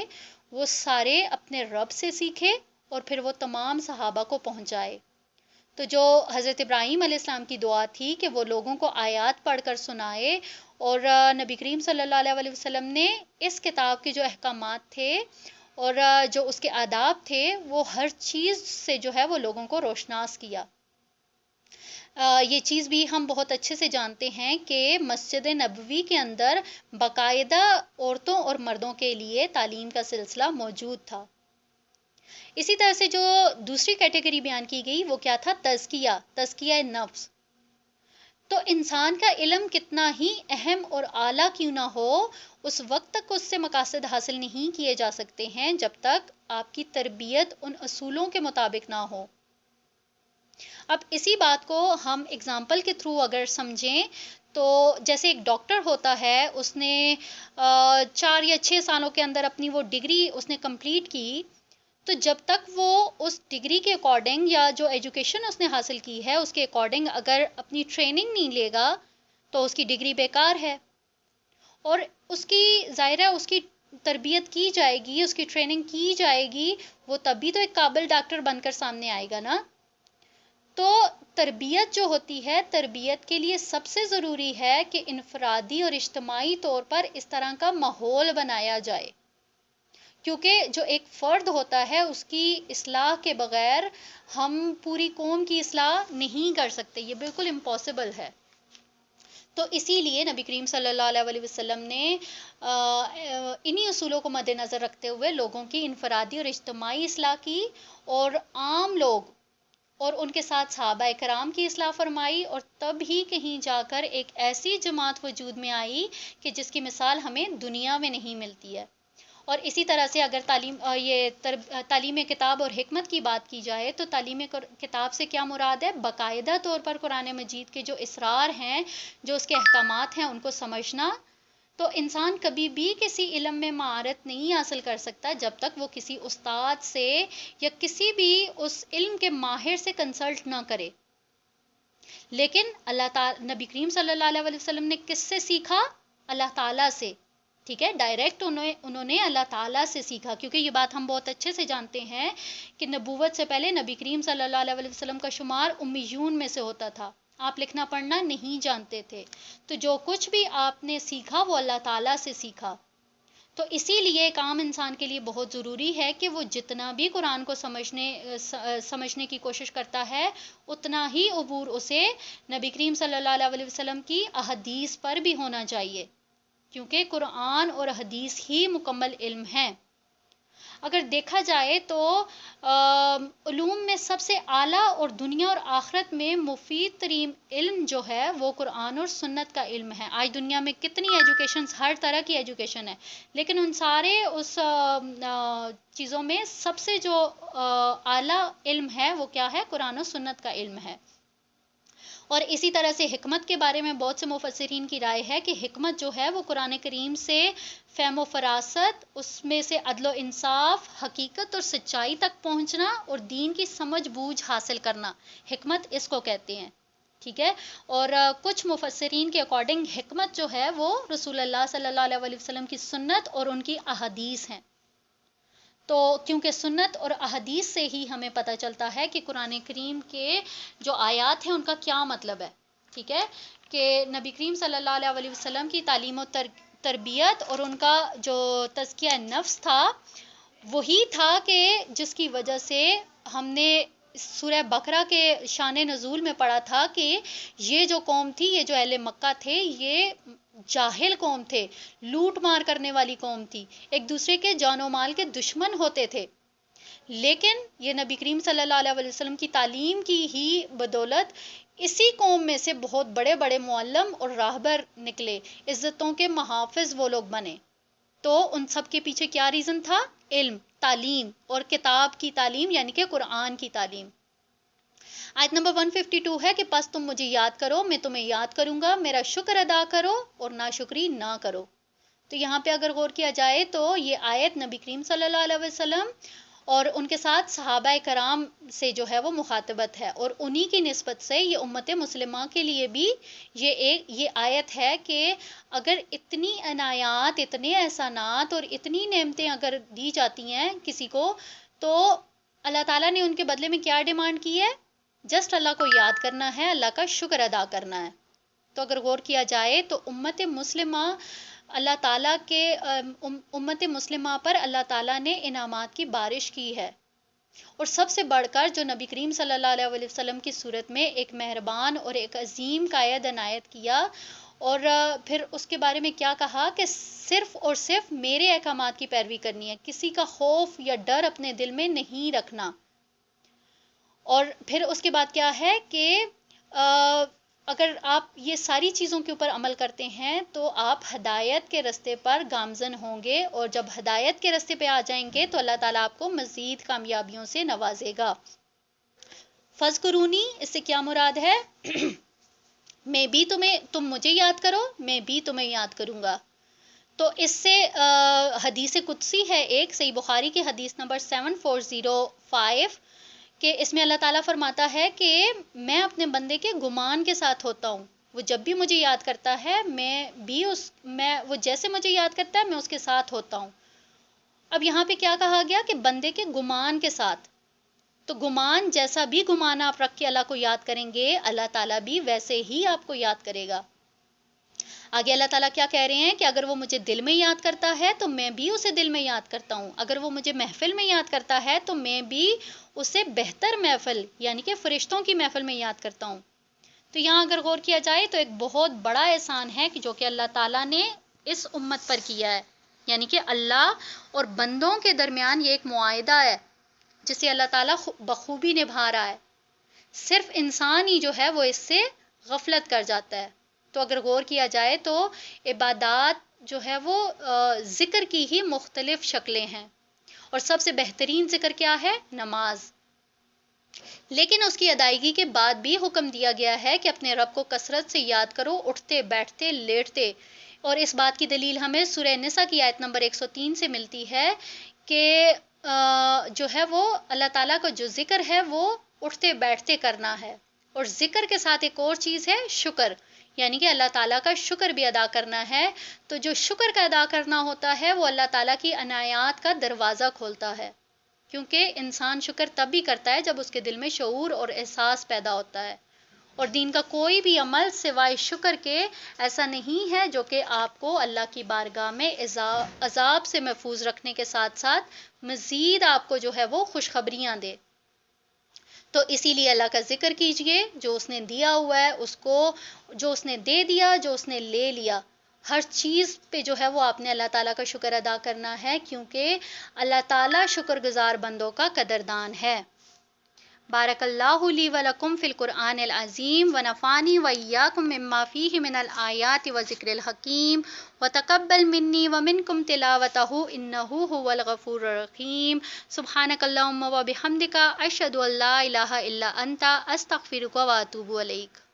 وہ سارے اپنے رب سے سیکھے اور پھر وہ تمام صحابہ کو پہنچائے۔ تو جو حضرت ابراہیم علیہ السلام کی دعا تھی کہ وہ لوگوں کو آیات پڑھ کر سنائے، اور نبی کریم صلی اللہ علیہ وسلم نے اس کتاب کے جو احکامات تھے اور جو اس کے آداب تھے وہ ہر چیز سے جو ہے وہ لوگوں کو روشناس کیا۔ یہ چیز بھی ہم بہت اچھے سے جانتے ہیں کہ مسجد نبوی کے اندر باقاعدہ عورتوں اور مردوں کے لیے تعلیم کا سلسلہ موجود تھا۔ اسی طرح سے جو دوسری کیٹیگری بیان کی گئی وہ کیا تھا؟ تزکیہ نفس۔ تو انسان کا علم کتنا ہی اہم اور اعلیٰ کیوں نہ ہو، اس وقت تک اس سے مقاصد حاصل نہیں کیے جا سکتے ہیں جب تک آپ کی تربیت ان اصولوں کے مطابق نہ ہو۔ اب اسی بات کو ہم اگزامپل کے تھرو اگر سمجھیں تو جیسے ایک ڈاکٹر ہوتا ہے، اس نے 4 یا 6 سالوں کے اندر اپنی وہ ڈگری اس نے کمپلیٹ کی، تو جب تک وہ اس ڈگری کے اکارڈنگ یا جو ایجوکیشن اس نے حاصل کی ہے اس کے اکارڈنگ اگر اپنی ٹریننگ نہیں لے گا تو اس کی ڈگری بیکار ہے، اور اس کی ظاہر ہے اس کی تربیت کی جائے گی، اس کی ٹریننگ کی جائے گی، وہ تب بھی تو ایک قابل ڈاکٹر بن کر سامنے آئے گا نا۔ تو تربیت جو ہوتی ہے، تربیت کے لیے سب سے ضروری ہے کہ انفرادی اور اجتماعی طور پر اس طرح کا ماحول بنایا جائے، کیونکہ جو ایک فرد ہوتا ہے اس کی اصلاح کے بغیر ہم پوری قوم کی اصلاح نہیں کر سکتے، یہ بالکل امپاسبل ہے۔ تو اسی لیے نبی کریم صلی اللہ علیہ وسلم نے انہی اصولوں کو مد نظر رکھتے ہوئے لوگوں کی انفرادی اور اجتماعی اصلاح کی، اور عام لوگ اور ان کے ساتھ صحابہ کرام کی اصلاح فرمائی، اور تب ہی کہیں جا کر ایک ایسی جماعت وجود میں آئی کہ جس کی مثال ہمیں دنیا میں نہیں ملتی ہے۔ اور اسی طرح سے اگر تعلیم کتاب اور حکمت کی بات کی جائے تو تعلیم کتاب سے کیا مراد ہے؟ باقاعدہ طور پر قرآن مجید کے جو اسرار ہیں، جو اس کے احکامات ہیں، ان کو سمجھنا۔ تو انسان کبھی بھی کسی علم میں مہارت نہیں حاصل کر سکتا جب تک وہ کسی استاد سے یا کسی بھی اس علم کے ماہر سے کنسلٹ نہ کرے۔ لیکن نبی کریم صلی اللہ علیہ وسلم نے کس سے سیکھا؟ اللہ تعالیٰ سے، ٹھیک ہے، ڈائریکٹ انہوں نے اللہ تعالیٰ سے سیکھا، کیونکہ یہ بات ہم بہت اچھے سے جانتے ہیں کہ نبوت سے پہلے نبی کریم صلی اللہ علیہ وسلم کا شمار امیون میں سے ہوتا تھا، آپ لکھنا پڑھنا نہیں جانتے تھے، تو جو کچھ بھی آپ نے سیکھا وہ اللہ تعالیٰ سے سیکھا۔ تو اسی لیے ایک عام انسان کے لیے بہت ضروری ہے کہ وہ جتنا بھی قرآن کو سمجھنے کی کوشش کرتا ہے اتنا ہی عبور اسے نبی کریم صلی اللہ علیہ وسلم کی احادیث پر بھی ہونا چاہیے، کیونکہ قرآن اور حدیث ہی مکمل علم ہیں۔ اگر دیکھا جائے تو علوم میں سب سے اعلیٰ اور دنیا اور آخرت میں مفید ترین علم جو ہے وہ قرآن اور سنت کا علم ہے۔ آج دنیا میں کتنی ایجوکیشنز، ہر طرح کی ایجوکیشن ہے، لیکن ان سارے اس چیزوں میں سب سے جو اعلیٰ علم ہے وہ کیا ہے؟ قرآن و سنت کا علم ہے۔ اور اسی طرح سے حکمت کے بارے میں بہت سے مفسرین کی رائے ہے کہ حکمت جو ہے وہ قرآن کریم سے فہم و فراست، اس میں سے عدل و انصاف، حقیقت اور سچائی تک پہنچنا اور دین کی سمجھ بوجھ حاصل کرنا، حکمت اس کو کہتے ہیں، ٹھیک ہے۔ اور کچھ مفسرین کے اکارڈنگ حکمت جو ہے وہ رسول اللہ صلی اللہ علیہ وسلم کی سنت اور ان کی احادیث ہیں۔ تو کیونکہ سنت اور احادیث سے ہی ہمیں پتہ چلتا ہے کہ قرآن کریم کے جو آیات ہیں ان کا کیا مطلب ہے، ٹھیک ہے، کہ نبی کریم صلی اللہ علیہ وسلم کی تعلیم و تربیت اور ان کا جو تزکیہ نفس تھا وہی تھا کہ جس کی وجہ سے ہم نے سورہ بقرہ کے شان نزول میں پڑھا تھا کہ یہ جو قوم تھی، یہ جو اہل مکہ تھے، یہ جاہل قوم تھے، لوٹ مار کرنے والی قوم تھی، ایک دوسرے کے جان و مال کے دشمن ہوتے تھے، لیکن یہ نبی کریم صلی اللہ علیہ وسلم کی تعلیم کی ہی بدولت اسی قوم میں سے بہت بڑے بڑے معلم اور راہبر نکلے، عزتوں کے محافظ وہ لوگ بنے۔ تو ان سب کے پیچھے کیا ریزن تھا؟ علم، تعلیم اور کتاب کی تعلیم، یعنی کہ قرآن کی تعلیم۔ آیت نمبر 152 ہے کہ پس تم مجھے یاد کرو، میں تمہیں یاد کروں گا، میرا شکر ادا کرو اور ناشکری نہ کرو۔ تو یہاں پہ اگر غور کیا جائے تو یہ آیت نبی کریم صلی اللہ علیہ وسلم اور ان کے ساتھ صحابہ کرام سے جو ہے وہ مخاطبت ہے، اور انہی کی نسبت سے یہ امت مسلمہ کے لیے بھی یہ آیت ہے کہ اگر اتنی عنایات، اتنے احسانات اور اتنی نعمتیں اگر دی جاتی ہیں کسی کو، تو اللہ تعالیٰ نے ان کے بدلے میں کیا ڈیمانڈ کی ہے؟ جسٹ اللہ کو یاد کرنا ہے، اللہ کا شکر ادا کرنا ہے۔ تو اگر غور کیا جائے تو امت مسلمہ اللہ تعالیٰ کے امت مسلمہ پر اللہ تعالیٰ نے انعامات کی بارش کی ہے، اور سب سے بڑھ کر جو نبی کریم صلی اللہ علیہ وسلم کی صورت میں ایک مہربان اور ایک عظیم قائد عنایت کیا، اور پھر اس کے بارے میں کیا کہا کہ صرف اور صرف میرے احکامات کی پیروی کرنی ہے، کسی کا خوف یا ڈر اپنے دل میں نہیں رکھنا۔ اور پھر اس کے بعد کیا ہے کہ اگر آپ یہ ساری چیزوں کے اوپر عمل کرتے ہیں تو آپ ہدایت کے راستے پر گامزن ہوں گے، اور جب ہدایت کے راستے پہ آ جائیں گے تو اللہ تعالیٰ آپ کو مزید کامیابیوں سے نوازے گا۔ فذکرونی اس سے کیا مراد ہے؟ میں بھی تم مجھے یاد کرو، میں بھی تمہیں یاد کروں گا۔ تو اس سے حدیث قدسی ہے ایک، صحیح بخاری کی حدیث نمبر 7405، کہ اس میں اللہ تعالیٰ فرماتا ہے کہ میں اپنے بندے کے گمان کے ساتھ ہوتا ہوں، وہ جب بھی مجھے یاد کرتا ہے وہ جیسے مجھے یاد کرتا ہے میں اس کے ساتھ ہوتا ہوں۔ اب یہاں پہ کیا کہا گیا کہ بندے کے گمان کے ساتھ، تو گمان جیسا بھی گمان آپ رکھ کے اللہ کو یاد کریں گے، اللہ تعالیٰ بھی ویسے ہی آپ کو یاد کرے گا۔ آگے اللہ تعالیٰ کیا کہہ رہے ہیں کہ اگر وہ مجھے دل میں یاد کرتا ہے تو میں بھی اسے دل میں یاد کرتا ہوں، اگر وہ مجھے محفل میں یاد کرتا ہے تو میں بھی اسے بہتر محفل یعنی کہ فرشتوں کی محفل میں یاد کرتا ہوں۔ تو یہاں اگر غور کیا جائے تو ایک بہت بڑا احسان ہے جو کہ اللہ تعالیٰ نے اس امت پر کیا ہے، یعنی کہ اللہ اور بندوں کے درمیان یہ ایک معاہدہ ہے جسے اللہ تعالیٰ بخوبی نبھا رہا ہے۔ صرف انسان ہی جو ہے وہ اس سے غفلت کر جاتا ہے۔ تو اگر غور کیا جائے تو عبادات جو ہے وہ ذکر کی ہی مختلف شکلیں ہیں، اور سب سے بہترین ذکر کیا ہے؟ نماز۔ لیکن اس کی ادائیگی کے بعد بھی حکم دیا گیا ہے کہ اپنے رب کو کثرت سے یاد کرو، اٹھتے بیٹھتے لیٹتے، اور اس بات کی دلیل ہمیں سورہ نساء کی آیت نمبر 103 سے ملتی ہے کہ جو ہے وہ اللہ تعالیٰ کا جو ذکر ہے وہ اٹھتے بیٹھتے کرنا ہے، اور ذکر کے ساتھ ایک اور چیز ہے شکر، یعنی کہ اللہ تعالیٰ کا شکر بھی ادا کرنا ہے۔ تو جو شکر کا ادا کرنا ہوتا ہے وہ اللہ تعالیٰ کی عنایات کا دروازہ کھولتا ہے، کیونکہ انسان شکر تب بھی کرتا ہے جب اس کے دل میں شعور اور احساس پیدا ہوتا ہے، اور دین کا کوئی بھی عمل سوائے شکر کے ایسا نہیں ہے جو کہ آپ کو اللہ کی بارگاہ میں عذاب سے محفوظ رکھنے کے ساتھ ساتھ مزید آپ کو جو ہے وہ خوشخبریاں دے۔ تو اسی لیے اللہ کا ذکر کیجئے، جو اس نے دیا ہوا ہے اس کو، جو اس نے دے دیا، جو اس نے لے لیا، ہر چیز پہ جو ہے وہ آپ نے اللہ تعالیٰ کا شکر ادا کرنا ہے، کیونکہ اللہ تعالیٰ شکر گزار بندوں کا قدردان ہے۔ بارک اللہ لی و لکم فی القرآن العظیم ونفعنی وإیاکم مما فیہ من الآیات وذکر الحکیم وتقبل منی ومنکم تلاوتہ انہ هو الغفور الرحیم۔ سبحانک اللہم وبحمدک اشہد ان لا الہ الا انت استغفرک واتوب الیک۔